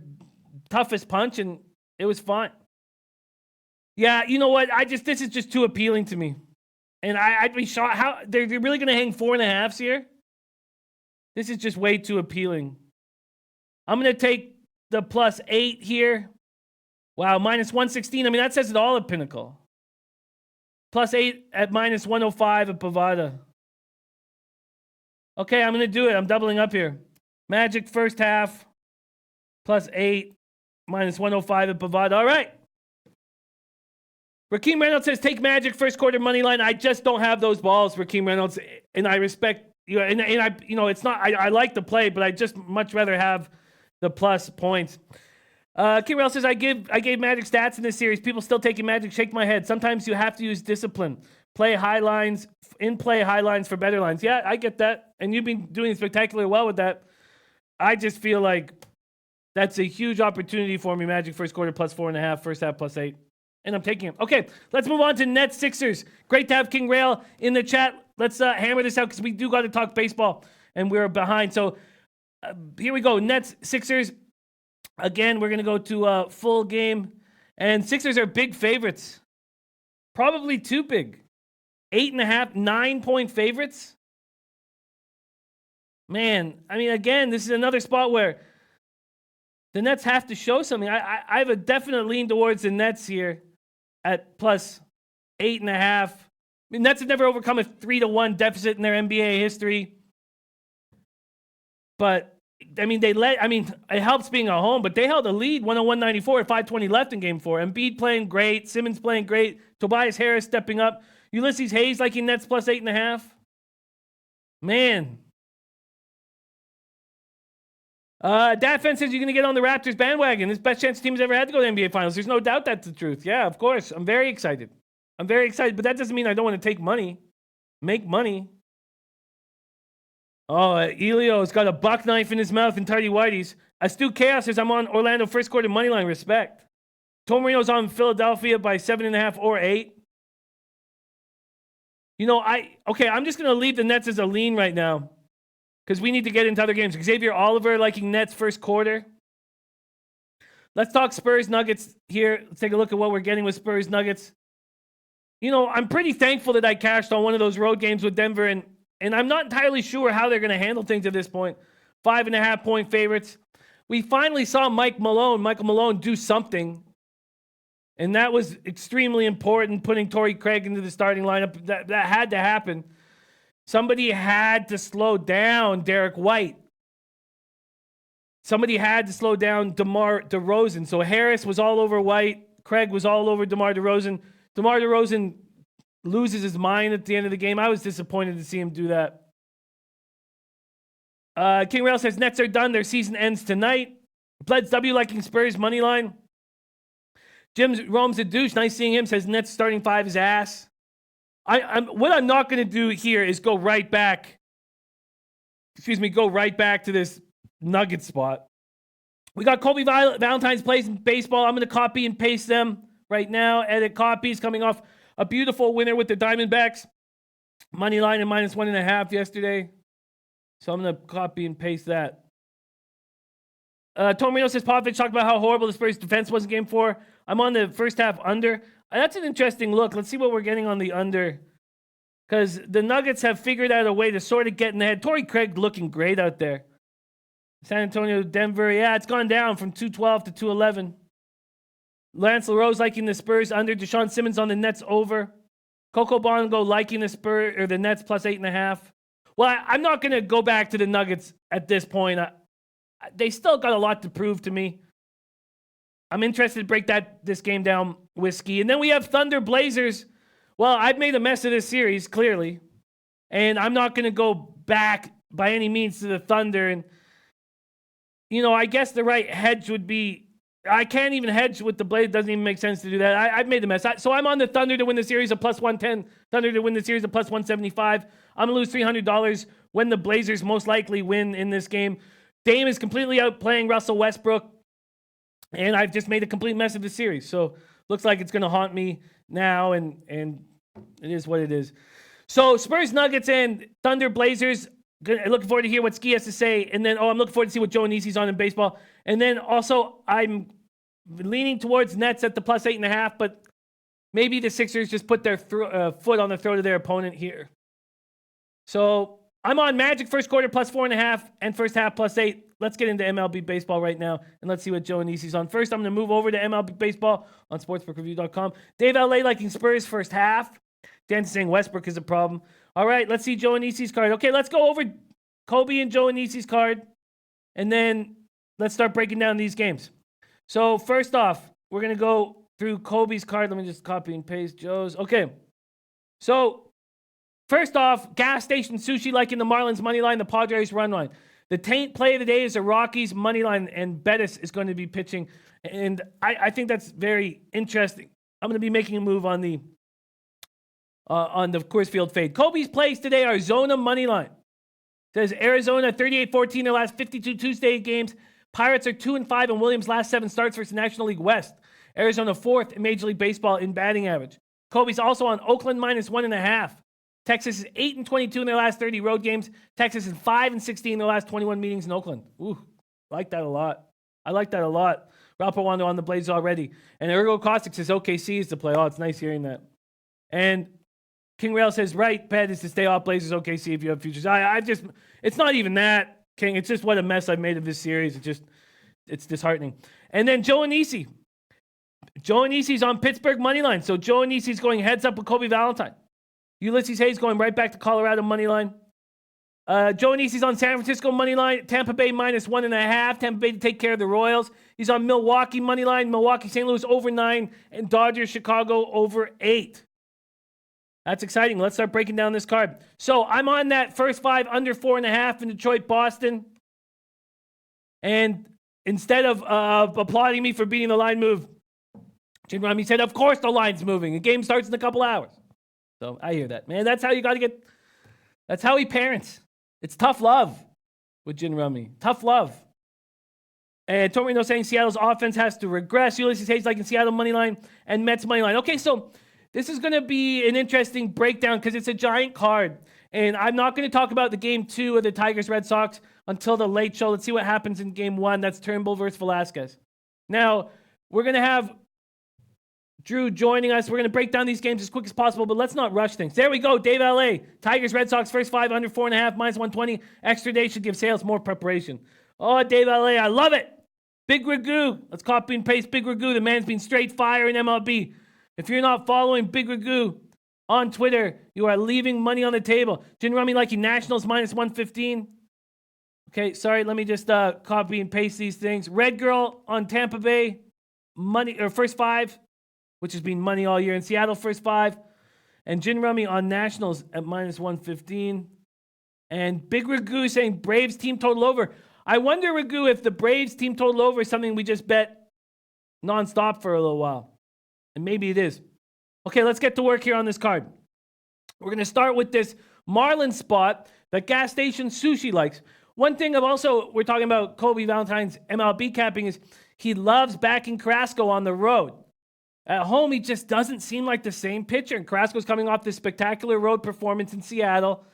toughest punch, and it was fine. Yeah, you know what? This is just too appealing to me. And I'd be shocked. How they're really going to hang 4.5s here? This is just way too appealing. I'm going to take the +8 here. Wow, -116. I mean, that says it all at Pinnacle. +8 at -105 at Bovada. Okay, I'm going to do it. I'm doubling up here. Magic first half +8 -105 at Bovada. All right. Rakeem Reynolds says, take Magic first quarter money line. I just don't have those balls, Rakeem Reynolds, and I respect you. And I, it's not. I like the play, but I just much rather have the plus points. Kirel says, I gave Magic stats in this series. People still taking Magic. Shake my head. Sometimes you have to use discipline. Play high lines for better lines. Yeah, I get that, and you've been doing spectacularly well with that. I just feel like that's a huge opportunity for me. Magic first quarter +4.5, first half +8. And I'm taking him. Okay, let's move on to Nets Sixers. Great to have King Rail in the chat. Let's hammer this out because we do got to talk baseball, and we're behind. So here we go. Nets Sixers. Again, we're going to go to a full game. And Sixers are big favorites. Probably too big. 8.5, 9-point favorites. Man, I mean, again, this is another spot where the Nets have to show something. I have a definite lean towards the Nets here at +8.5. I mean, Nets have never overcome a 3-1 deficit in their NBA history. But, I mean, it helps being at home, but they held a lead 101-94 at 5:20 left in game 4. Embiid playing great. Simmons playing great. Tobias Harris stepping up. Ulysses Hayes liking Nets +8.5. Man. Datfen says you're going to get on the Raptors bandwagon. This best chance the team's ever had to go to the NBA Finals. There's no doubt that's the truth. Yeah, of course. I'm very excited. But that doesn't mean I don't want to take money. Make money. Oh, Elio's got a buck knife in his mouth and tidy whities. Astute Chaos says I'm on Orlando first quarter money line. Respect. Tom Marino's on Philadelphia by 7.5 or 8. I'm just going to leave the Nets as a lean right now. Because we need to get into other games. Xavier Oliver liking Nets first quarter. Let's talk Spurs Nuggets here. Let's take a look at what we're getting with Spurs Nuggets. I'm pretty thankful that I cashed on one of those road games with Denver, and I'm not entirely sure how they're going to handle things at this point. 5.5-point favorites. We finally saw Michael Malone do something, and that was extremely important, putting Torrey Craig into the starting lineup. That had to happen. Somebody had to slow down Derek White. somebody had to slow down DeMar DeRozan. So Harris was all over White. Craig was all over DeMar DeRozan. DeMar DeRozan loses his mind at the end of the game. I was disappointed to see him do that. King Rail says Nets are done. Their season ends tonight. Bleds W liking Spurs money line. Jim Rome's a douche. Nice seeing him. Says Nets starting five is ass. What I'm not going to do here is go right back. Go right back to this Nugget spot. We got Kobe Valentine's plays in baseball. I'm going to copy and paste them right now. Edit copies coming off a beautiful winner with the Diamondbacks. Money line and -1.5 yesterday. So I'm going to copy and paste that. Tomino says Popovich talked about how horrible the Spurs defense was in game 4. I'm on the first half under. That's an interesting look. Let's see what we're getting on the under. Because the Nuggets have figured out a way to sort of get in the head. Torrey Craig looking great out there. San Antonio, Denver. Yeah, it's gone down from 212 to 211. Lance LaRose liking the Spurs under. Deshaun Simmons on the Nets over. Coco Bongo liking the Spurs or the Nets plus 8.5. Well, I'm not going to go back to the Nuggets at this point. They still got a lot to prove to me. I'm interested to break this game down, Whiskey. And then we have Thunder Blazers. Well, I've made a mess of this series, clearly. And I'm not going to go back by any means to the Thunder. And, I guess the right hedge would be, I can't even hedge with the Blazers. It doesn't even make sense to do that. I've made a mess. So I'm on the Thunder to win the series of plus 110. Thunder to win the series of plus 175. I'm going to lose $300 when the Blazers most likely win in this game. Dame is completely outplaying Russell Westbrook. And I've just made a complete mess of the series. So looks like it's going to haunt me now. And it is what it is. So Spurs, Nuggets, and Thunder Blazers. Looking forward to hear what Ski has to say. And then, I'm looking forward to see what Joe Nisi's on in baseball. And then also, I'm leaning towards Nets at the plus 8.5. But maybe the Sixers just put their foot on the throat of their opponent here. So I'm on Magic first quarter plus 4.5 and first half plus 8. Let's get into MLB baseball right now, and let's see what Joe Nisi's on. First, I'm going to move over to MLB baseball on sportsbookreview.com. Dave L.A. liking Spurs first half. Dan saying Westbrook is a problem. All right, let's see Joe Nisi's card. Okay, let's go over Kobe and Joe Nisi's card, and then let's start breaking down these games. So first off, we're going to go through Kobe's card. Let me just copy and paste Joe's. Okay, so first off, gas station sushi liking the Marlins money line, the Padres run line. The taint play of the day is the Rockies money line, and Bettis is going to be pitching. And I think that's very interesting. I'm going to be making a move on the Coors Field fade. Kobe's plays today are Zona money line. Says Arizona 38-14 their last 52 Tuesday games. Pirates are 2-5 in Williams' last 7 starts versus National League West. Arizona 4th in Major League Baseball in batting average. Kobe's also on Oakland minus 1.5. Texas is 8-22 in their last 30 road games. Texas is 5-16 in their last 21 meetings in Oakland. Ooh, I like that a lot. Ralph Pawando on the Blazers already. And Ergo Caustic says OKC is to play. Oh, it's nice hearing that. And King Rail says, right bet is to stay off Blazers OKC if you have futures. It's not even that, King. It's just what a mess I've made of this series. It's disheartening. And then Joe Nisi. Joe Nisi's on Pittsburgh money line. So Joe Nisi's going heads up with Kobe Valentine. Ulysses Hayes going right back to Colorado money line. Joe Nisi's on San Francisco money line. Tampa Bay minus 1.5. Tampa Bay to take care of the Royals. He's on Milwaukee money line. Milwaukee, St. Louis over 9. And Dodgers, Chicago over 8. That's exciting. Let's start breaking down this card. So I'm on that first 5 under 4.5 in Detroit, Boston. And instead of applauding me for beating the line move, Jim Rami said, of course the line's moving. The game starts in a couple hours. So I hear that. Man, that's how you got to get... That's how he parents. It's tough love with Jin Rummy. Tough love. And Torino saying Seattle's offense has to regress. Ulysses Hayes like in Seattle money line and Mets money line. Okay, so this is going to be an interesting breakdown because it's a giant card. And I'm not going to talk about the game 2 of the Tigers-Red Sox until the late show. Let's see what happens in game 1. That's Turnbull versus Velasquez. Now, we're going to have Drew joining us. We're going to break down these games as quick as possible, but let's not rush things. There we go. Dave L.A. Tigers, Red Sox, first 5 under 4.5, minus 120. Extra day should give sales more preparation. Oh, Dave L.A., I love it. Big Ragu. Let's copy and paste Big Ragu. The man's been straight fire in MLB. If you're not following Big Ragu on Twitter, you are leaving money on the table. Jin Rummy liking Nationals minus 115. Okay, sorry. Let me just copy and paste these things. Red Girl on Tampa Bay, money or first 5, which has been money all year. In Seattle, first 5. And Gin Rummy on Nationals at -115. And Big Ragu saying Braves team total over. I wonder, Ragu, if the Braves team total over is something we just bet nonstop for a little while. And maybe it is. Okay, let's get to work here on this card. We're going to start with this Marlin spot that Gas Station Sushi likes. One thing we're talking about Kobe Valentine's MLB capping is he loves backing Carrasco on the road. At home, he just doesn't seem like the same pitcher. And Carrasco's coming off this spectacular road performance in Seattle,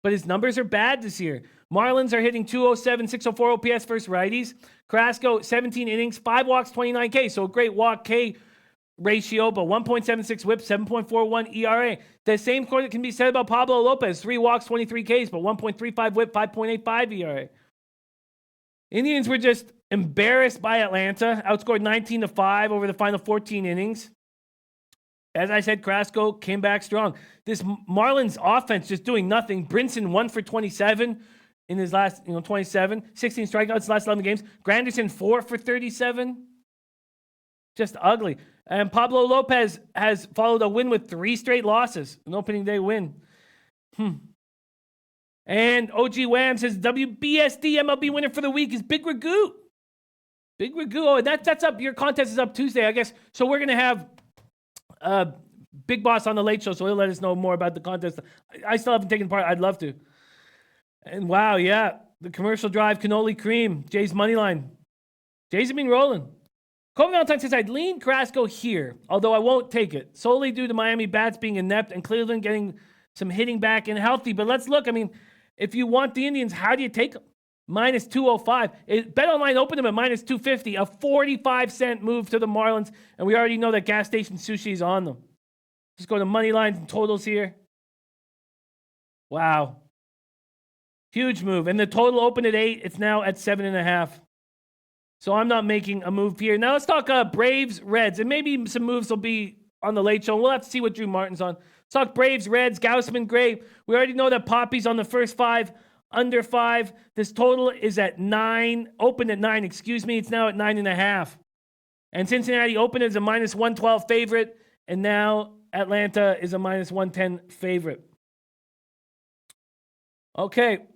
but his numbers are bad this year. Marlins are hitting 207, 604 OPS versus righties. Carrasco, 17 innings, 5 walks, 29 K. So a great walk K ratio, but 1.76 whip, 7.41 ERA. The same score that can be said about Pablo Lopez, 3 walks, 23 Ks, but 1.35 whip, 5.85 ERA. Indians were just embarrassed by Atlanta, outscored 19-5 over the final 14 innings. As I said, Carrasco came back strong. This Marlins offense just doing nothing. Brinson 1 for 27 in his last, 27, 16 strikeouts last 11 games. Granderson 4 for 37. Just ugly. And Pablo Lopez has followed a win with 3 straight losses, an opening day win. And OG Wham says WBSD MLB winner for the week is Big Ragu. Big Ragu. Oh, that's up. Your contest is up Tuesday, I guess. So we're going to have Big Boss on the Late Show, so he'll let us know more about the contest. I still haven't taken part. I'd love to. And wow, yeah, the commercial drive, cannoli cream, Jay's money line. Jay's have been rolling. Kobe Valentine says, I'd lean Carrasco here, although I won't take it, solely due to Miami bats being inept and Cleveland getting some hitting back and healthy. But let's look. I mean, if you want the Indians, how do you take them? -205. BetOnline opened them at -250, a 45-cent move to the Marlins, and we already know that Gas Station Sushi is on them. Just go to money lines and totals here. Wow. Huge move. And the total opened at 8. It's now at 7.5. So I'm not making a move here. Now let's talk Braves, Reds, and maybe some moves will be on the Late Show. We'll have to see what Drew Martin's on. Let's talk Braves, Reds, Gausman, Gray. We already know that Poppy's on the first 5, under 5. This total is at 9, opened at 9, excuse me. It's now at 9.5. And Cincinnati opened as a -112 favorite, and now Atlanta is a -110 favorite. Okay.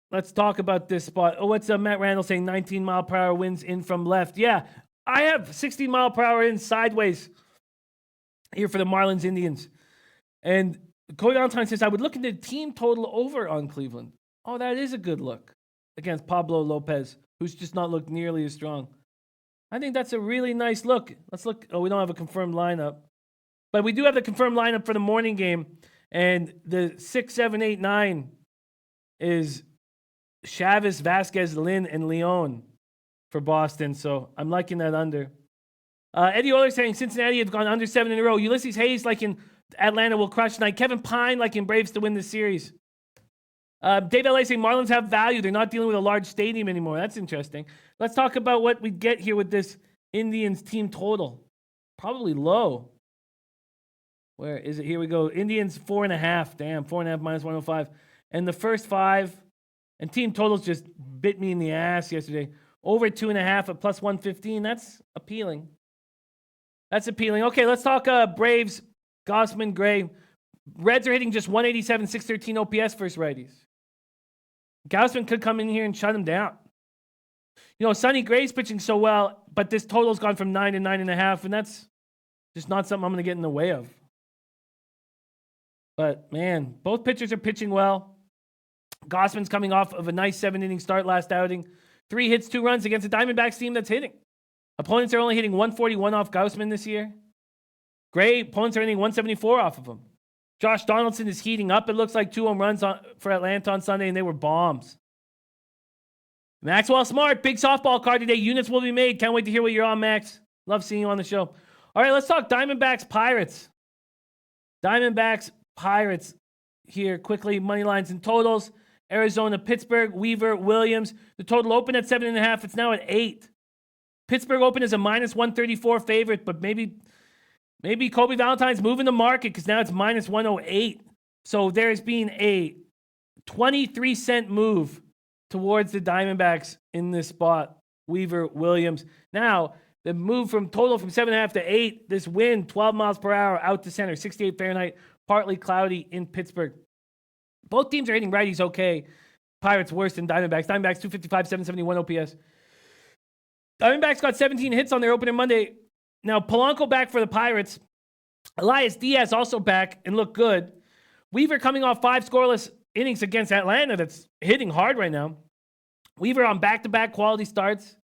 Let's talk about this spot. Oh, what's Matt Randall saying? 19-mile-per-hour winds in from left. Yeah, I have 16-mile-per-hour in sideways here for the Marlins Indians. And Cody Valentine says, I would look into the team total over on Cleveland. Oh, that is a good look against Pablo Lopez, who's just not looked nearly as strong. I think that's a really nice look. Let's look. Oh, we don't have a confirmed lineup. But we do have the confirmed lineup for the morning game. And the 6, 7, 8, 9 is Chavez, Vasquez, Lynn, and Leon for Boston. So I'm liking that under. Eddie Euler saying Cincinnati have gone under 7 in a row. Ulysses Hayes like in Atlanta will crush tonight. Kevin Pine like in Braves to win the series. Dave L.A. saying Marlins have value. They're not dealing with a large stadium anymore. That's interesting. Let's talk about what we get here with this Indians team total. Probably low. Where is it? Here we go. Indians 4.5. Damn, 4.5 -105. And the first 5. And team totals just bit me in the ass yesterday. Over 2.5 at +115. That's appealing. That's appealing. Okay, let's talk Braves, Gausman, Gray. Reds are hitting just 187, 613 OPS versus righties. Gausman could come in here and shut him down. Sonny Gray's pitching so well, but this total's gone from 9 to 9.5, and that's just not something I'm going to get in the way of. But, man, both pitchers are pitching well. Gausman's coming off of a nice 7-inning start last outing. 3 hits, 2 runs against a Diamondbacks team that's hitting. Opponents are only hitting 141 off Gausman this year. Gray, opponents are hitting 174 off of him. Josh Donaldson is heating up. It looks like 2 home runs for Atlanta on Sunday, and they were bombs. Maxwell Smart, big softball card today. Units will be made. Can't wait to hear what you're on, Max. Love seeing you on the show. All right, let's talk Diamondbacks, Pirates. Diamondbacks, Pirates here quickly. Money lines and totals. Arizona, Pittsburgh, Weaver, Williams. The total opened at 7.5. It's now at 8. Pittsburgh opened as a -134 favorite, but maybe Kobe Valentine's moving the market because now it's -108. So there's been a 23-cent move towards the Diamondbacks in this spot. Weaver, Williams. Now, the move from 7.5 to 8. This wind, 12 miles per hour out to center, 68 Fahrenheit, partly cloudy in Pittsburgh. Both teams are hitting righties okay. Pirates worse than Diamondbacks. Diamondbacks 255, 771 OPS. Diamondbacks got 17 hits on their opener Monday. Now, Polanco back for the Pirates. Elias Diaz also back and looked good. Weaver coming off 5 scoreless innings against Atlanta that's hitting hard right now. Weaver on back-to-back quality starts.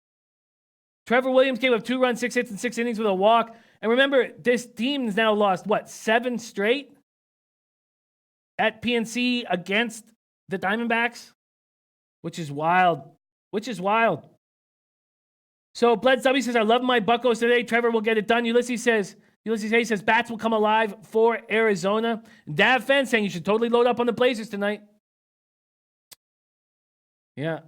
Trevor Williams gave up 2 runs, 6 hits, and 6 innings with a walk. And remember, this team's now lost, 7 straight at PNC against the Diamondbacks? Which is wild. So Bled Stubby says, I love my Buccos today. Trevor will get it done. Ulysses Hayes says, bats will come alive for Arizona. Dav Fenn saying you should totally load up on the Blazers tonight. Yeah.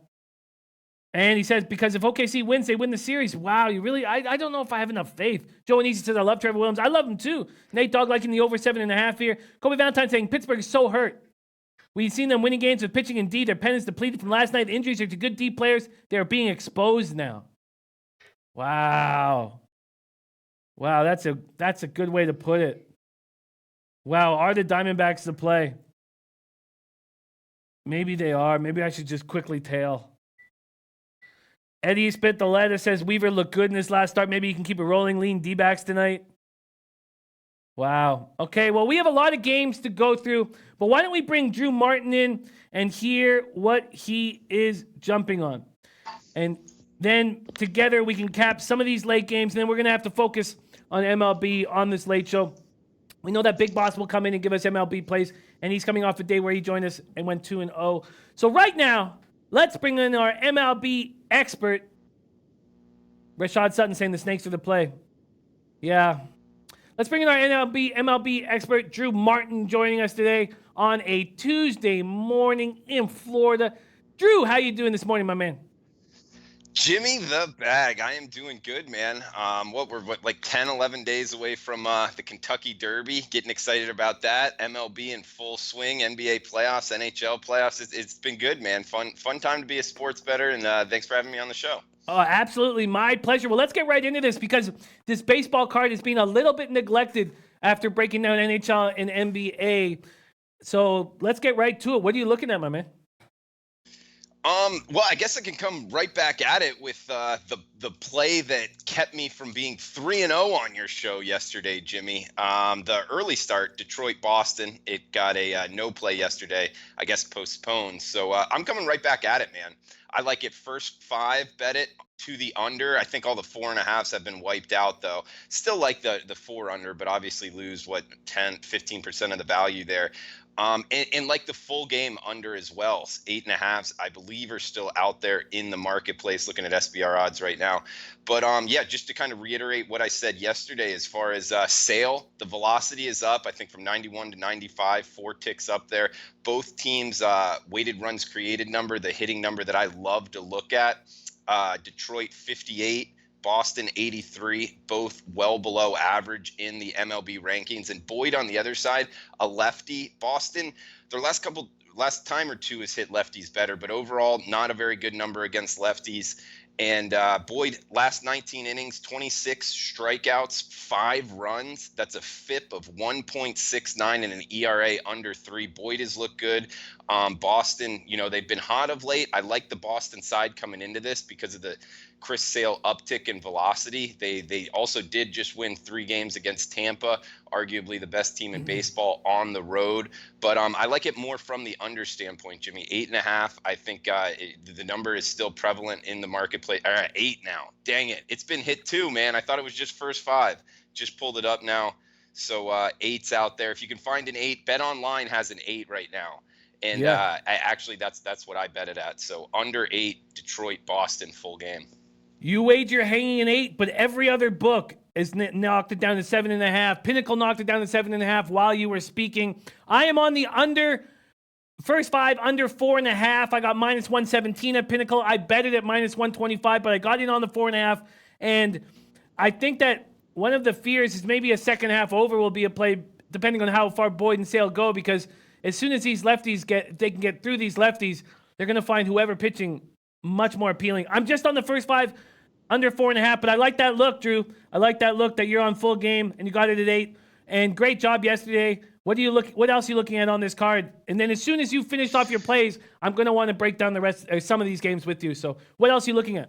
And he says, because if OKC wins, they win the series. Wow, you really, I don't know if I have enough faith. Joe Anisi says, I love Trevor Williams. I love him too. Nate Dogg liking the over 7.5 here. Kobe Valentine saying, Pittsburgh is so hurt. We've seen them winning games with pitching and D. Their pen is depleted from last night. The injuries are to good D players. They're being exposed now. Wow, that's a good way to put it. Wow, are the Diamondbacks the play? Maybe they are. Maybe I should just quickly tail. Eddie Spit the letter says Weaver looked good in this last start. Maybe you can keep it rolling. Lean D-backs tonight. Wow. Okay, well, we have a lot of games to go through, but why don't we bring Drew Martin in and hear what he is jumping on? And then together we can cap some of these late games, and then we're going to have to focus on MLB on this late show. We know that Big Boss will come in and give us MLB plays, and he's coming off a day where he joined us and went 2-0. So right now, let's bring in our MLB expert, Rashad Sutton, saying the Snakes are the play. Yeah. Let's bring in our MLB expert, Drew Martin, joining us today on a Tuesday morning in Florida. Drew, how you doing this morning, my man?
Jimmy the Bag, I am doing good, man. We're like 10, 11 days away from the Kentucky Derby. Getting excited about that. MLB in full swing. NBA playoffs, NHL playoffs. It's been good, man. Fun time to be a sports bettor, and thanks for having me on the show.
Oh, absolutely. My pleasure. Well, let's get right into this because this baseball card has been a little bit neglected after breaking down NHL and NBA. So let's get right to it. What are you looking at, my man?
Well, I guess I can come right back at it with the play that kept me from being 3-0 on your show yesterday, Jimmy. The early start, Detroit-Boston, it got a no play yesterday, I guess postponed. So I'm coming right back at it, man. I like it first 5, bet it to the under. I think all the 4.5s have been wiped out, though. Still like the 4 under, but obviously lose, 15% of the value there. And like the full game under as well. 8.5s, I believe, are still out there in the marketplace, looking at SBR odds right now. But yeah, just to kind of reiterate what I said yesterday, as far as Sale, the velocity is up, I think from 91 to 95, 4 ticks up there. Both teams weighted runs created number, the hitting number that I love to look at. Detroit 58. Boston 83, both well below average in the MLB rankings. And Boyd on the other side, a lefty. Boston, their last time or two has hit lefties better, but overall not a very good number against lefties. And Boyd, last 19 innings, 26 strikeouts, 5 runs. That's a FIP of 1.69 and an ERA under 3. Boyd has looked good. Boston, they've been hot of late. I like the Boston side coming into this because of the Chris Sale uptick in velocity. They also did just win 3 games against Tampa, arguably the best team in baseball on the road. But I like it more from the under standpoint, Jimmy. 8.5. I think the number is still prevalent in the marketplace. 8 now. Dang it. It's been hit too, man. I thought it was just first 5. Just pulled it up now. So 8's out there. If you can find an 8, Bet Online has an 8 right now. And
yeah.
That's what I bet it at. So under 8, Detroit, Boston, full game.
You wager hanging an 8, but every other book is knocked it down to 7.5. Pinnacle knocked it down to 7.5 while you were speaking. I am on the under, first 5, under 4.5. I got minus 117 at Pinnacle. I bet it at minus 125, but I got in on the 4.5. And I think that one of the fears is maybe a second half over will be a play, depending on how far Boyd and Sale go, because as soon as these lefties they can get through these lefties, they're going to find whoever pitching much more appealing. I'm just on the first 5 under 4.5, but I like that look, Drew. I like that look that you're on full game and you got it at 8. And great job yesterday. What else are you looking at on this card? And then as soon as you finish off your plays, I'm going to want to break down the rest or some of these games with you. So what else are you looking at?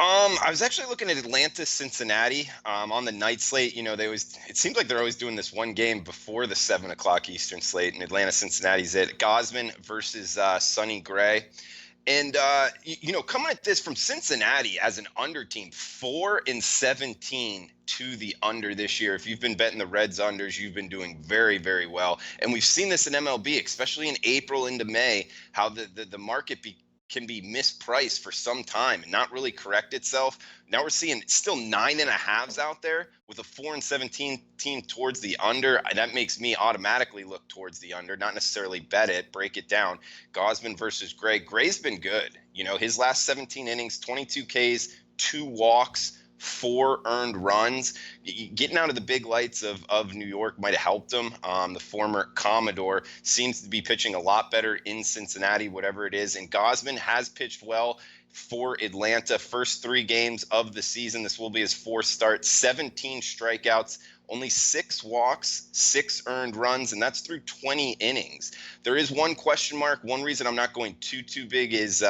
I was actually looking at Atlanta, Cincinnati on the night slate. It seems like they're always doing this one game before the 7:00 Eastern slate, and Atlanta, Cincinnati's it. Gosman versus Sonny Gray. And, coming at this from Cincinnati as an under team, 4-17 to the under this year. If you've been betting the Reds unders, you've been doing very, very well. And we've seen this in MLB, especially in April into May, how the market can be mispriced for some time and not really correct itself. Now we're seeing still 9.5s out there with a 4-17 team towards the under. That makes me automatically look towards the under, not necessarily bet it, break it down. Gosman versus Gray. Gray's been good. His last 17 innings, 22 Ks, 2 walks, 4 earned runs. Getting out of the big lights of New York might have helped him. The former Commodore seems to be pitching a lot better in Cincinnati, whatever it is. And Gosman has pitched well for Atlanta. First 3 games of the season. This will be his 4th start. 17 strikeouts, only 6 walks, 6 earned runs, and that's through 20 innings. There is one question mark. One reason I'm not going too big is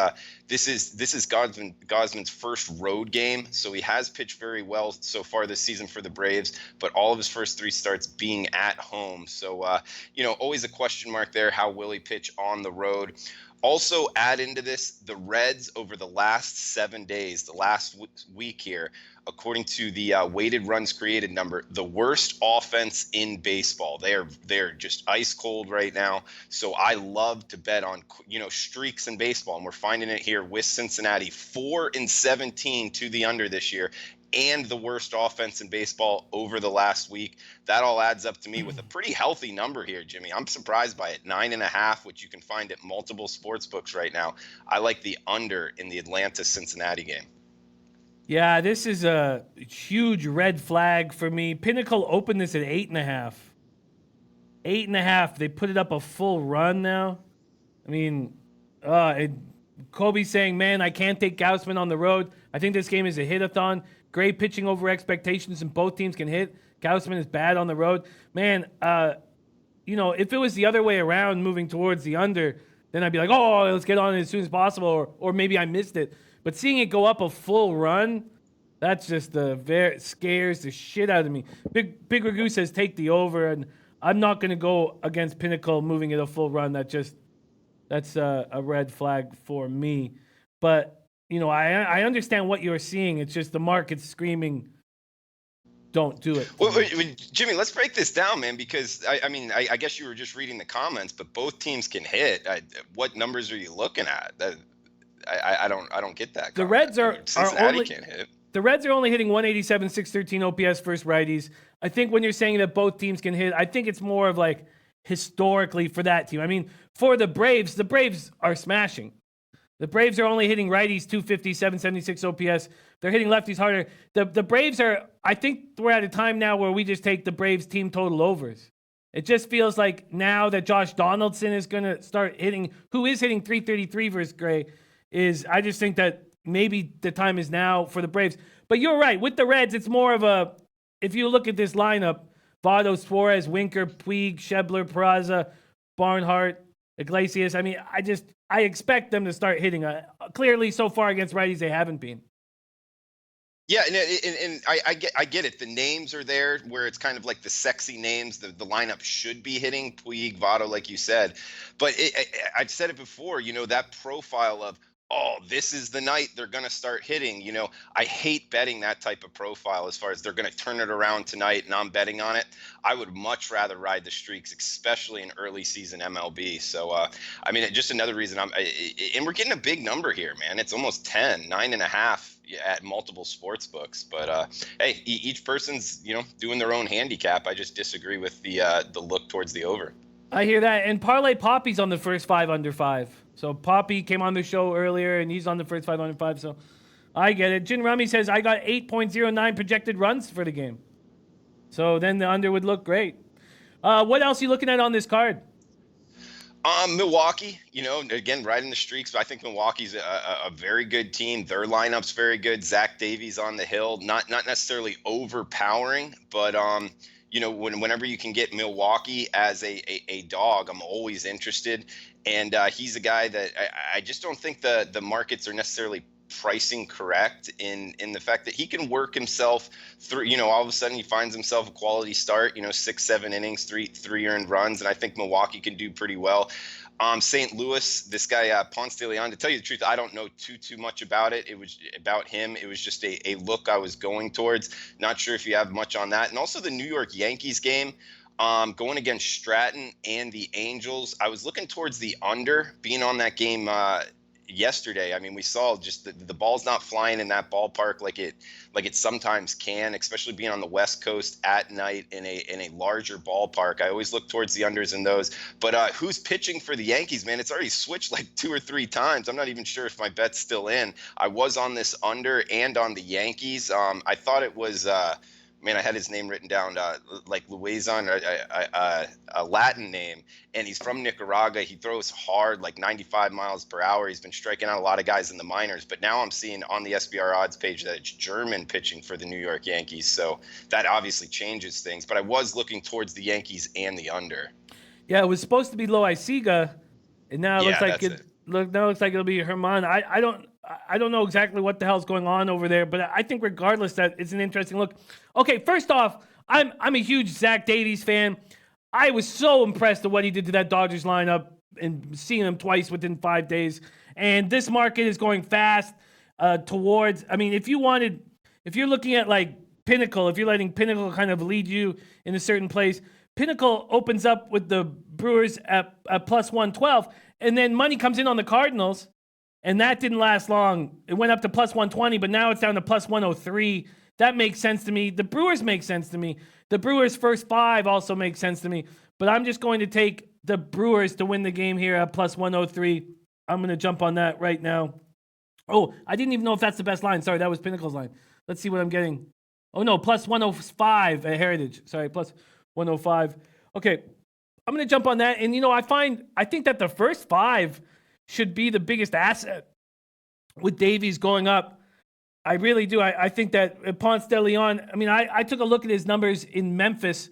this is Gosman's first road game, so he has pitched very well so far this season for the Braves, but all of his first 3 starts being at home. So always a question mark there. How will he pitch on the road? Also add into this the Reds over the last 7 days, the last week here, according to the weighted runs created number, the worst offense in baseball. They're just ice cold right now. So I love to bet on streaks in baseball, and we're finding it here with Cincinnati, 4-17 to the under this year, and the worst offense in baseball over the last week. That all adds up to me with a pretty healthy number here, Jimmy. I'm surprised by it. 9.5, which you can find at multiple sports books right now. I like the under in the Atlanta-Cincinnati game.
Yeah, this is a huge red flag for me. Pinnacle opened this at 8.5. 8.5. They put it up a full run now. I mean, Kobe's saying, man, I can't take Gausman on the road. I think this game is a hit-a-thon. Great pitching over expectations, and both teams can hit. Gausman is bad on the road. Man, if it was the other way around, moving towards the under, then I'd be like, oh, let's get on it as soon as possible, or maybe I missed it. But seeing it go up a full run, that's just scares the shit out of me. Big Ragu says take the over, and I'm not going to go against Pinnacle moving it a full run. That's a red flag for me. But I understand what you're seeing. It's just the market's screaming, don't do it.
Well, Jimmy, let's break this down, man, because I guess you were just reading the comments, but both teams can hit. What numbers are you looking at? I don't get that.
The Reds
Cincinnati can't hit.
The Reds are only hitting 187, 613 OPS versus righties. I think when you're saying that both teams can hit, I think it's more of like historically for that team. I mean, for the Braves are smashing. The Braves are only hitting righties 250, 776 OPS. They're hitting lefties harder. The Braves are, I think we're at a time now where we just take the Braves team total overs. It just feels like now that Josh Donaldson is going to start hitting, who is hitting 333 versus Gray, I just think that maybe the time is now for the Braves. But you're right. With the Reds, it's more of if you look at this lineup, Votto, Suarez, Winker, Puig, Schebler, Peraza, Barnhart, Iglesias. I mean, I expect them to start hitting. Clearly, so far against righties, they haven't been.
Yeah, and I get it. The names are there where it's kind of like the sexy names. The lineup should be hitting Puig, Votto, like you said. But I've said it before, that profile of, oh, this is the night they're going to start hitting. I hate betting that type of profile as far as they're going to turn it around tonight and I'm betting on it. I would much rather ride the streaks, especially in early season MLB. So, just another reason and we're getting a big number here, man. It's almost 9.5 at multiple sports books. But, hey, each person's, doing their own handicap. I just disagree with the look towards the over.
I hear that. And Parlay Poppy's on the first 5 under 5. So Poppy came on the show earlier, and he's on the first 5 under 5. So I get it. Jin Rummy says, I got 8.09 projected runs for the game. So then the under would look great. What else are you looking at on this card?
Milwaukee, again, riding the streaks, but I think Milwaukee's a very good team. Their lineup's very good. Zach Davies on the hill, not necessarily overpowering, but whenever you can get Milwaukee as a dog, I'm always interested. And he's a guy that I just don't think the markets are necessarily pricing correct in the fact that he can work himself through, all of a sudden he finds himself a quality start, 6-7 innings, three earned runs, and I think Milwaukee can do pretty well. St. Louis, this guy Ponce de Leon, to tell you the truth, I don't know too much about it. It was about him. It was just a look I was going towards. Not sure if you have much on that. And also the New York Yankees game, going against Stratton and the Angels. I was looking towards the under being on that game yesterday. I mean, we saw just the ball's not flying in that ballpark like it sometimes can, especially being on the West Coast at night in a larger ballpark. I always look towards the unders in those. But who's pitching for the Yankees, man? It's already switched like 2 or 3 times. I'm not even sure if my bet's still in. I was on this under and on the Yankees. I thought it was I had his name written down, like Luizon, a Latin name, and he's from Nicaragua. He throws hard, like 95 miles per hour. He's been striking out a lot of guys in the minors, but now I'm seeing on the SBR odds page that it's German pitching for the New York Yankees, so that obviously changes things. But I was looking towards the Yankees and the under.
Yeah, it was supposed to be Loaiziga, and now it looks like now it looks like it'll be Herman. I don't know exactly what the hell's going on over there, but I think regardless that it's an interesting look. Okay, first off, I'm a huge Zach Davies fan. I was so impressed with what he did to that Dodgers lineup and seeing him twice within 5 days. And this market is going fast towards. I mean, if you're looking at like Pinnacle, if you're letting Pinnacle kind of lead you in a certain place, Pinnacle opens up with the Brewers at plus 112, and then money comes in on the Cardinals. And that didn't last long. It went up to plus 120, but now it's down to plus 103. That makes sense to me. The Brewers make sense to me. The Brewers' first 5 also makes sense to me. But I'm just going to take the Brewers to win the game here at plus 103. I'm going to jump on that right now. Oh, I didn't even know if that's the best line. Sorry, that was Pinnacle's line. Let's see what I'm getting. Oh, no, plus 105 at Heritage. Sorry, plus 105. Okay, I'm going to jump on that. And, I think that the first 5 should be the biggest asset with Davies going up. I really do. I think that Ponce de Leon, I took a look at his numbers in Memphis,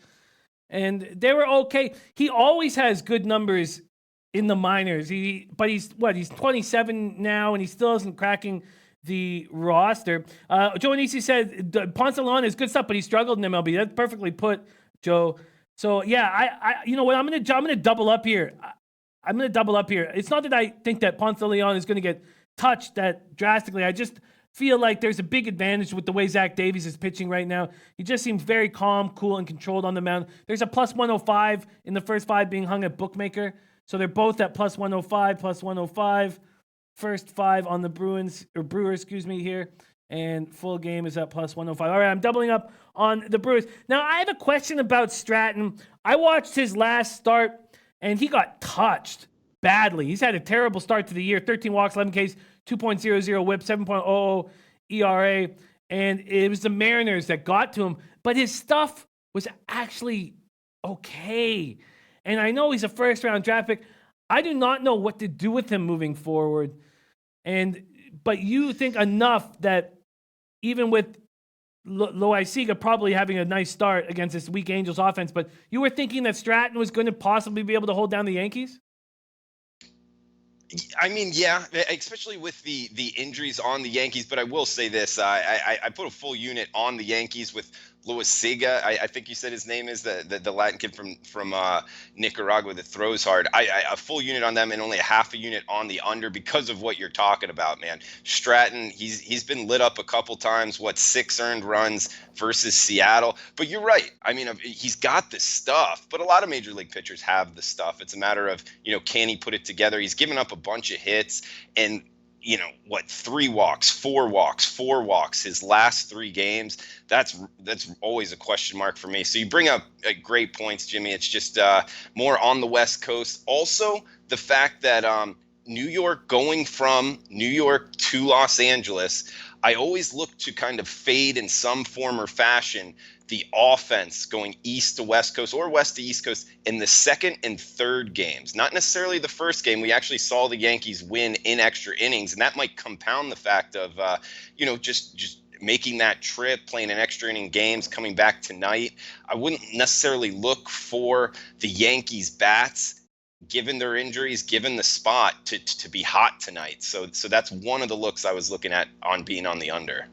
and they were okay. He always has good numbers in the minors. But he's 27 now, and he still isn't cracking the roster. Joe Anisi said Ponce de Leon is good stuff, but he struggled in MLB. That's perfectly put, Joe. So yeah, I you know what? I'm gonna double up here. I'm going to double up here. It's not that I think that Ponce de Leon is going to get touched that drastically. I just feel like there's a big advantage with the way Zach Davies is pitching right now. He just seems very calm, cool, and controlled on the mound. There's a plus 105 in the first 5 being hung at Bookmaker. So they're both at plus 105, plus 105. First 5 on the Brewers, here. And full game is at plus 105. All right, I'm doubling up on the Brewers. Now, I have a question about Stratton. I watched his last start, and he got touched badly. He's had a terrible start to the year. 13 walks, 11 Ks, 2.00 whip, 7.00 ERA. And it was the Mariners that got to him. But his stuff was actually okay. And I know he's a first-round draft pick. I do not know what to do with him moving forward. But you think enough that even with Loaiziga probably having a nice start against this weak Angels offense, but you were thinking that Stratton was going to possibly be able to hold down the Yankees?
Yeah, especially with the injuries on the Yankees. But I will say this: I put a full unit on the Yankees with Loaiziga. I think you said his name is the Latin kid from Nicaragua that throws hard. A full unit on them and only a half a unit on the under because of what you're talking about, man. Stratton, he's been lit up a couple times. 6 earned runs versus Seattle. But you're right. He's got the stuff. But a lot of major league pitchers have the stuff. It's a matter of can he put it together? He's given up a bunch of hits and 3 walks, 4 walks, 4 walks his last 3 games. That's always a question mark for me. So you bring up great points, Jimmy. It's just more on the West Coast. Also, the fact that New York, going from New York to Los Angeles, I always look to kind of fade in some form or fashion the offense going east to west coast or west to east coast in the second and third games. Not necessarily the first game. We actually saw the Yankees win in extra innings, and that might compound the fact of, just making that trip, playing an extra inning games, coming back tonight. I wouldn't necessarily look for the Yankees bats, given their injuries, given the spot, to be hot tonight. So that's one of the looks I was looking at on being on the under.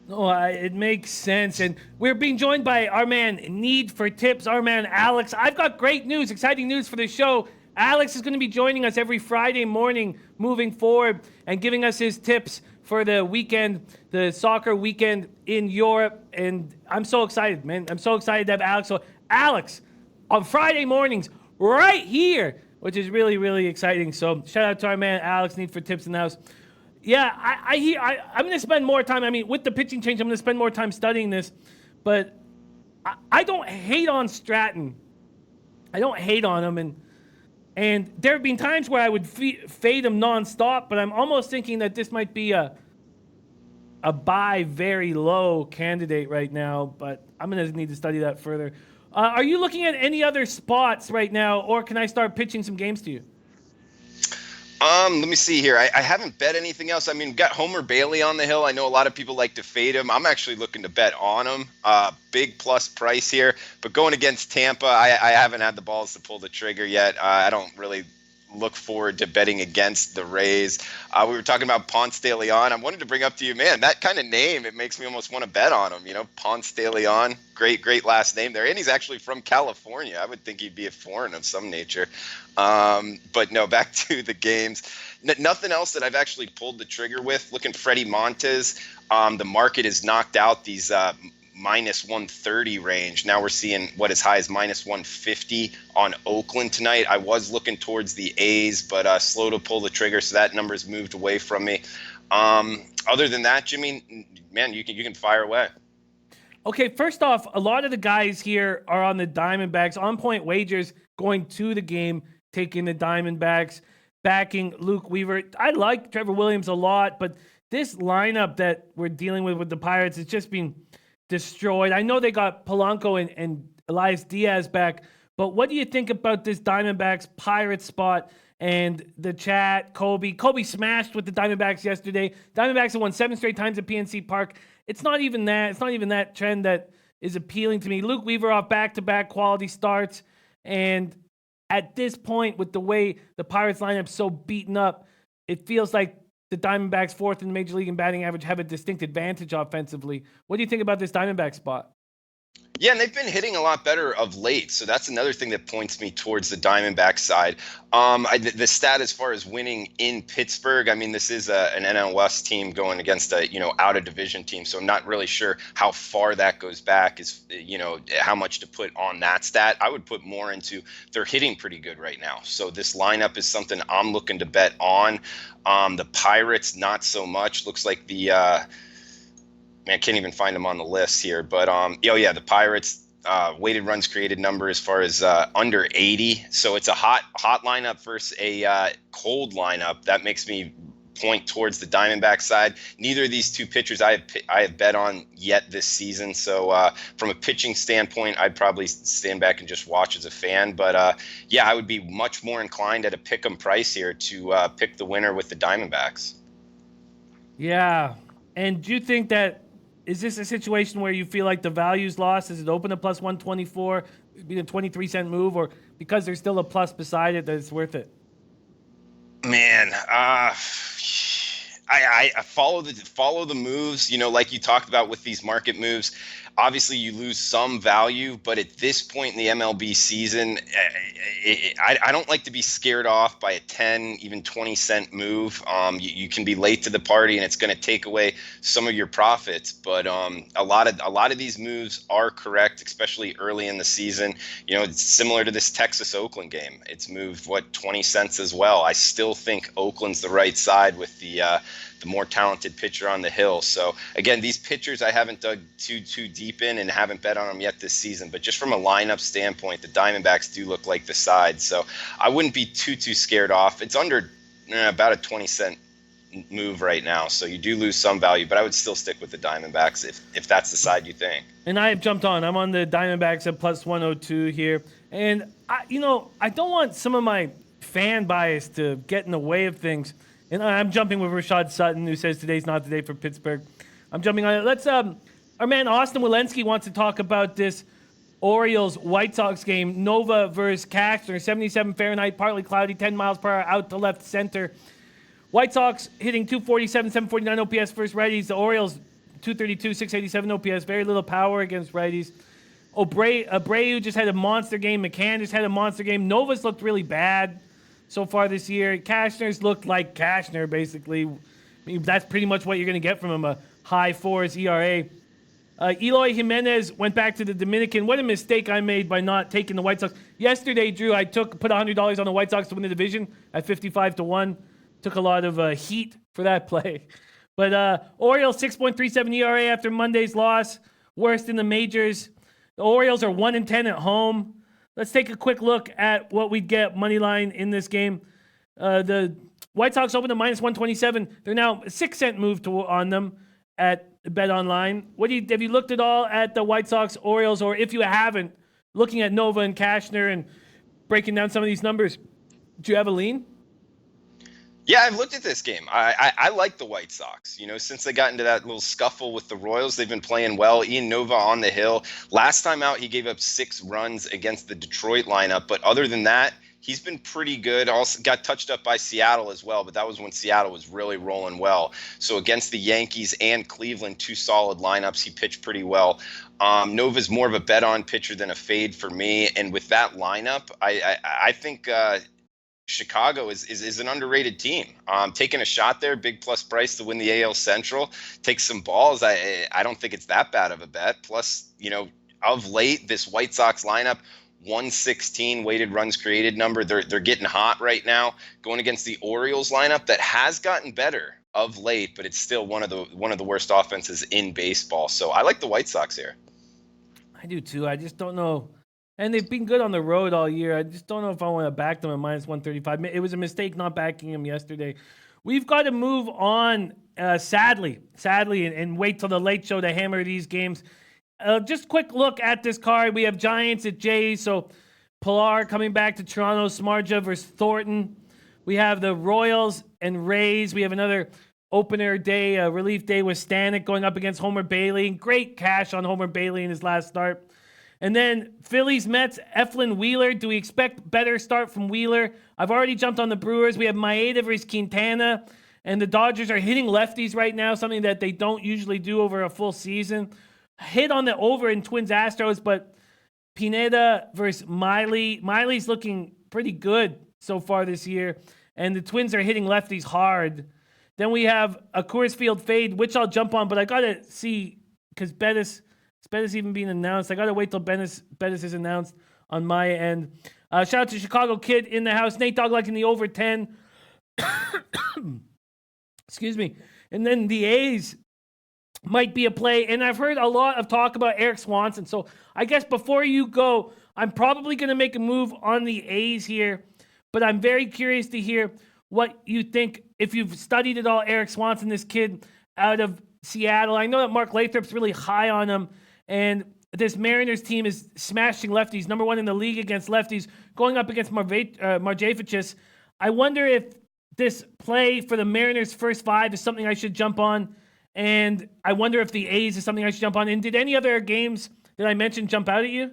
No, it makes sense. And we're being joined by our man, Need for Tips, our man, Alex. I've got great news, exciting news for the show. Alex is going to be joining us every Friday morning moving forward and giving us his tips for the weekend, the soccer weekend in Europe. And I'm so excited, man. I'm so excited to have Alex. So Alex, on Friday mornings, right here, which is really, really exciting. So shout out to our man, Alex, Need for Tips in the house. Yeah, I'm going to spend more time. I mean, with the pitching change, I'm going to spend more time studying this. But I don't hate on Stratton. I don't hate on him. And there have been times where I would fade him nonstop, but I'm almost thinking that this might be a buy very low candidate right now. But I'm going to need to study that further. Are you looking at any other spots right now, or can I start pitching some games to you?
Let me see here. I haven't bet anything else. I mean, got Homer Bailey on the hill. I know a lot of people like to fade him. I'm actually looking to bet on him. Big plus price here. But going against Tampa, I haven't had the balls to pull the trigger yet. I don't really look forward to betting against the Rays. We were talking about Ponce de Leon. I wanted to bring up to you, man, that kind of name, it makes me almost want to bet on him. Ponce de Leon, great last name there. And he's actually from California. I would think he'd be a foreign of some nature. But no, back to the games. Nothing else that I've actually pulled the trigger with. Looking Freddie Montes, the market has knocked out these minus 130 range. Now we're seeing what as high as minus 150 on Oakland tonight. I was looking towards the A's, but slow to pull the trigger, so that number's moved away from me. Other than that, Jimmy, man, you can fire away.
Okay, first off, a lot of the guys here are on the Diamondbacks. On Point Wagers going to the game, taking the Diamondbacks, backing Luke Weaver. I like Trevor Williams a lot, but this lineup that we're dealing with the Pirates has just been destroyed. I know they got Polanco and Elias Diaz back, but what do you think about this Diamondbacks Pirates spot and the chat? Kobe smashed with the Diamondbacks yesterday. Diamondbacks have won 7 straight times at PNC Park. It's not even that. It's not even that trend that is appealing to me. Luke Weaver off back-to-back quality starts, and at this point, with the way the Pirates lineup's so beaten up, it feels like the Diamondbacks, fourth in the Major League in batting average, have a distinct advantage offensively. What do you think about this Diamondback spot?
Yeah, and they've been hitting a lot better of late, so that's another thing that points me towards the Diamondback side. The stat as far as winning in Pittsburgh, I mean, this is an NL West team going against a out of division team, so I'm not really sure how far that goes back. Is how much to put on that stat? I would put more into they're hitting pretty good right now. So this lineup is something I'm looking to bet on. The Pirates, not so much. Looks like the I can't even find them on the list here, but the Pirates weighted runs created number as far as under 80. So it's a hot lineup versus a cold lineup. That makes me point towards the Diamondback side. Neither of these two pitchers I have bet on yet this season. So from a pitching standpoint, I'd probably stand back and just watch as a fan. But I would be much more inclined at a pick'em price here to pick the winner with the Diamondbacks. Yeah,
and do you think that is this a situation where you feel like the value's lost? Is it open at plus 124, be a 23-cent move, or because there's still a plus beside it that it's worth it?
Man, I follow the moves, like you talked about with these market moves. Obviously, you lose some value, but at this point in the MLB season, I don't like to be scared off by a 10, even 20-cent move. You can be late to the party, and it's going to take away some of your profits. But a lot of these moves are correct, especially early in the season. It's similar to this Texas-Oakland game. It's moved 20 cents as well. I still think Oakland's the right side with the more talented pitcher on the hill. So again, these pitchers I haven't dug too deep in and haven't bet on them yet this season, but just from a lineup standpoint, the Diamondbacks do look like the side. So I wouldn't be too scared off. It's under about a 20-cent move right now. So you do lose some value, but I would still stick with the Diamondbacks if that's the side you think.
And I have jumped on. I'm on the Diamondbacks at plus 102 here. And, I don't want some of my fan bias to get in the way of things. And I'm jumping with Rashad Sutton, who says today's not the day for Pittsburgh. I'm jumping on it. Let's, our man Austin Walensky wants to talk about this Orioles-White Sox game. Nova versus Kastner, 77 Fahrenheit, partly cloudy, 10 miles per hour, out to left center. White Sox hitting 247, 749 OPS versus righties. The Orioles, 232, 687 OPS. Very little power against righties. Abreu just had a monster game. McCann just had a monster game. Nova's looked really bad so far this year. Kashner's looked like Kashner, basically. I mean, that's pretty much what you're going to get from him, a high 4s ERA. Eloy Jimenez went back to the Dominican. What a mistake I made by not taking the White Sox. Yesterday, Drew, I put $100 on the White Sox to win the division at 55-1. Took a lot of heat for that play. But Orioles 6.37 ERA after Monday's loss. Worst in the majors. The Orioles are 1-10 at home. Let's take a quick look at what we'd get money line in this game. The White Sox opened at minus 127. They're now a 6-cent move on them at Bet Online. Have you looked at all at the White Sox Orioles, or if you haven't, looking at Nova and Kashner and breaking down some of these numbers? Do you have a lean?
Yeah, I've looked at this game. I like the White Sox. Since they got into that little scuffle with the Royals, they've been playing well. Ian Nova on the hill. Last time out, he gave up 6 runs against the Detroit lineup. But other than that, he's been pretty good. Also got touched up by Seattle as well, but that was when Seattle was really rolling well. So against the Yankees and Cleveland, 2 solid lineups, he pitched pretty well. Nova's more of a bet-on pitcher than a fade for me. And with that lineup, I think Chicago is an underrated team. Taking a shot there, big plus price to win the AL Central. Take some balls. I don't think it's that bad of a bet. Plus, of late, this White Sox lineup, 116 weighted runs created number. They're getting hot right now. Going against the Orioles lineup that has gotten better of late, but it's still one of the worst offenses in baseball. So I like the White Sox here.
I do too. I just don't know. And they've been good on the road all year. I just don't know if I want to back them at minus 135. It was a mistake not backing them yesterday. We've got to move on, sadly, and wait till the late show to hammer these games. Just quick look at this card. We have Giants at Jays. So Pilar coming back to Toronto. Smarja versus Thornton. We have the Royals and Rays. We have another opener day, relief day with Stanek going up against Homer Bailey. Great cash on Homer Bailey in his last start. And then Phillies, Mets, Eflin, Wheeler. Do we expect better start from Wheeler? I've already jumped on the Brewers. We have Maeda versus Quintana. And the Dodgers are hitting lefties right now, something that they don't usually do over a full season. Hit on the over in Twins Astros, but Pineda versus Miley. Miley's looking pretty good so far this year. And the Twins are hitting lefties hard. Then we have a Coors Field fade, which I'll jump on, but I got to see, because Bettis even being announced. I got to wait till Bettis is announced on my end. Shout out to Chicago Kid in the house. Nate Dogg liking the over 10. Excuse me. And then the A's might be a play. And I've heard a lot of talk about Eric Swanson. So I guess before you go, I'm probably going to make a move on the A's here. But I'm very curious to hear what you think. If you've studied it all, Eric Swanson, this kid out of Seattle. I know that Mark Lathrop's really high on him. And this Mariners team is smashing lefties, number 1 in the league against lefties, going up against Marjanovic. I wonder if this play for the Mariners' first 5 is something I should jump on. And I wonder if the A's is something I should jump on. And did any other games that I mentioned jump out at you?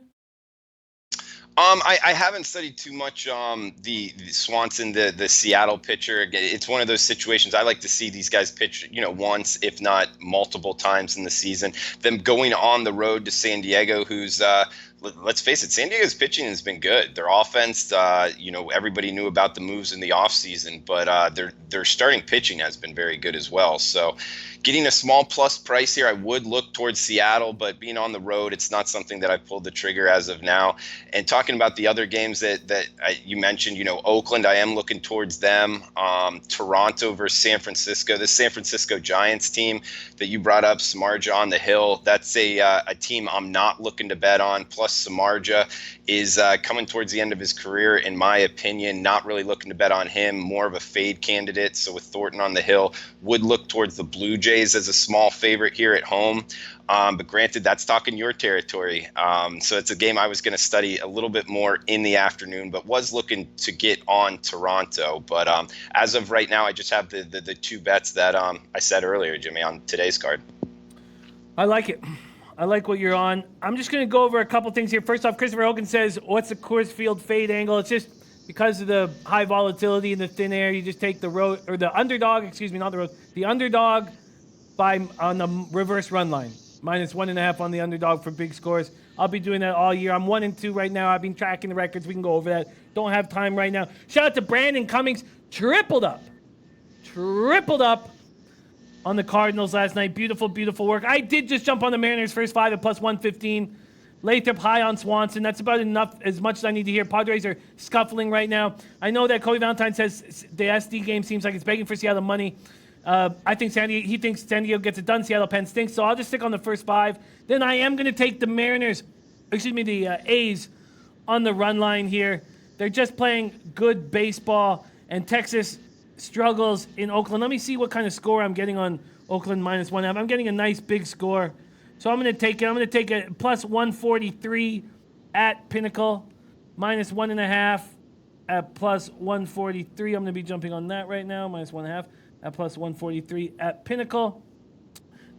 I haven't studied too much the Swanson, the Seattle pitcher. It's one of those situations I like to see these guys pitch, once, if not multiple times in the season. Them going on the road to San Diego, who's let's face it, San Diego's pitching has been good. Their offense, everybody knew about the moves in the offseason, but their starting pitching has been very good as well. So getting a small plus price here, I would look towards Seattle, but being on the road, it's not something that I've pulled the trigger as of now. And talking about the other games that you mentioned, Oakland, I am looking towards them. Toronto versus San Francisco. The San Francisco Giants team that you brought up, Smarja on the hill, that's a team I'm not looking to bet on. Plus plus Samardzija is coming towards the end of his career, in my opinion. Not really looking to bet on him, more of a fade candidate. So with Thornton on the hill, would look towards the Blue Jays as a small favorite here at home. But granted, that's talking your territory. So it's a game I was going to study a little bit more in the afternoon, but was looking to get on Toronto. But as of right now, I just have the two bets that I said earlier, Jimmy, on today's card.
I like it. I like what you're on. I'm just going to go over a couple things here. First off, Christopher Hogan says, what's the Coors Field fade angle? It's just because of the high volatility in the thin air, you just take the road, or the underdog, excuse me, not the road, the underdog on the reverse run line. -1.5 on the underdog for big scores. I'll be doing that all year. I'm 1-2 right now. I've been tracking the records. We can go over that. Don't have time right now. Shout out to Brandon Cummings. Tripled up on the Cardinals last night. Beautiful, beautiful work. I did just jump on the Mariners first 5 at +115. Lathrop high on Swanson. That's about enough, as much as I need to hear. Padres are scuffling right now. I know that Cody Valentine says the SD game seems like it's begging for Seattle money. I think he thinks San Diego gets it done. Seattle Penn stinks, so I'll just stick on the first 5. Then I am going to take the the A's on the run line here. They're just playing good baseball, and Texas struggles in Oakland. Let me see what kind of score I'm getting on Oakland -1.5. I'm getting a nice big score, so I'm going to take it. I'm going to take it +143 at Pinnacle, -1.5 at +143. I'm going to be jumping on that right now, -1.5. At +143 at Pinnacle.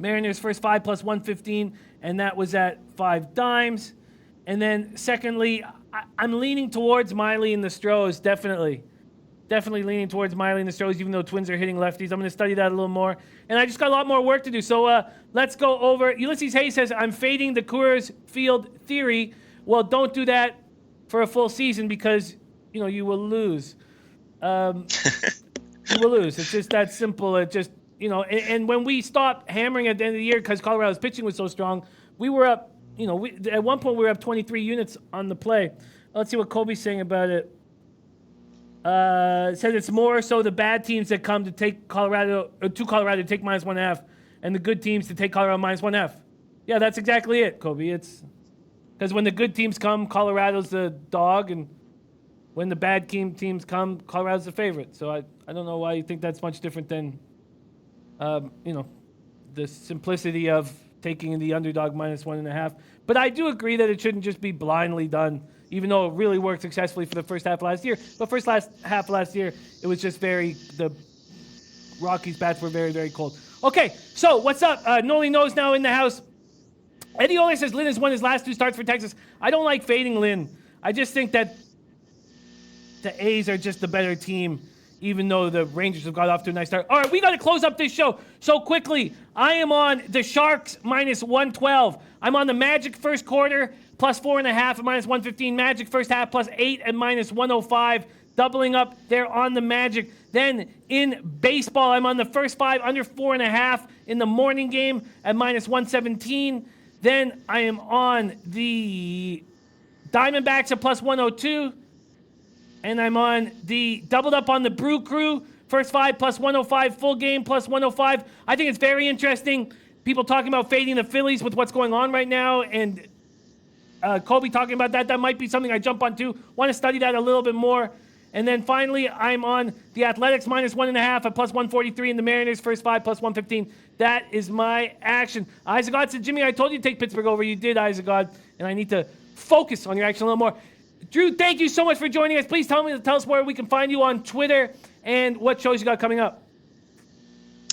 Mariners first 5 +115, and that was at 5 dimes. And then secondly, I'm leaning towards Miley and the Stros, definitely. Definitely leaning towards Miley and the Stros, even though Twins are hitting lefties. I'm going to study that a little more. And I just got a lot more work to do. So let's go over. Ulysses Hayes says, I'm fading the Coors Field theory. Well, don't do that for a full season because, you will lose. You will lose. It's just that simple. It just, and when we stopped hammering at the end of the year because Colorado's pitching was so strong, we were up, at one point we were up 23 units on the play. Let's see what Kobe's saying about it. It says it's more so the bad teams that come to take Colorado to take -1.5, and the good teams to take Colorado -1.5. Yeah, that's exactly it, Kobe. It's because when the good teams come, Colorado's the dog, and when the bad teams come, Colorado's the favorite. So I don't know why you think that's much different than, the simplicity of taking the underdog -1.5. But I do agree that it shouldn't just be blindly done, even though it really worked successfully for the first half of last year. But half of last year, it was just the Rockies' bats were very, very cold. Okay, so what's up? Noli Knows now in the house. Eddie Oler says Lynn has won his last 2 starts for Texas. I don't like fading Lynn. I just think that the A's are just the better team, even though the Rangers have got off to a nice start. All right, we got to close up this show so quickly. I am on the Sharks -112. I'm on the Magic first quarter +4.5 at -115. Magic first half +8 at -105. Doubling up there on the Magic. Then in baseball, I'm on the first 5 under 4.5 in the morning game at -117. Then I am on the Diamondbacks at +102. And I'm on the doubled up on the Brew Crew. First 5 +105, full game +105. I think it's very interesting. People talking about fading the Phillies with what's going on right now. And Kobe talking about that. That might be something I jump on too. Want to study that a little bit more. And then finally, I'm on the Athletics -1.5 at +143 and the Mariners first 5 +115. That is my action. Isaac God said, Jimmy, I told you to take Pittsburgh over. You did, Isaac God. And I need to focus on your action a little more. Drew, thank you so much for joining us. Please tell us where we can find you on Twitter and what shows you got coming up.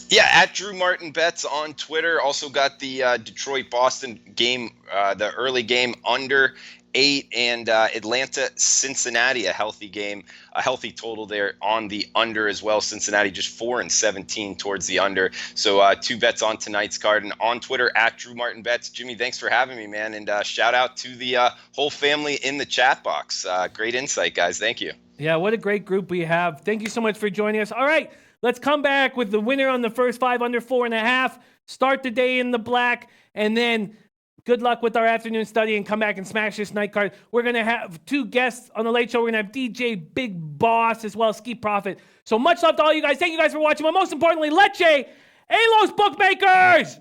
Yeah, at Drew Martin Bets on Twitter. Also got the Detroit-Boston game, the early game under 8, and Atlanta-Cincinnati, a healthy game, a healthy total there on the under as well. Cincinnati just 4-17 towards the under. So 2 bets on tonight's card, and on Twitter at Drew Martin Bets. Jimmy, thanks for having me, man, and shout out to the whole family in the chat box. Great insight, guys. Thank you.
Yeah, what a great group we have. Thank you so much for joining us. All right, let's come back with the winner on the first 5 under 4.5. Start the day in the black, and then good luck with our afternoon study and come back and smash this night card. We're going to have 2 guests on the Late Show. We're going to have DJ Big Boss as well as Ski Profit. So much love to all you guys. Thank you guys for watching. But most importantly, Leche, Los Bookmakers!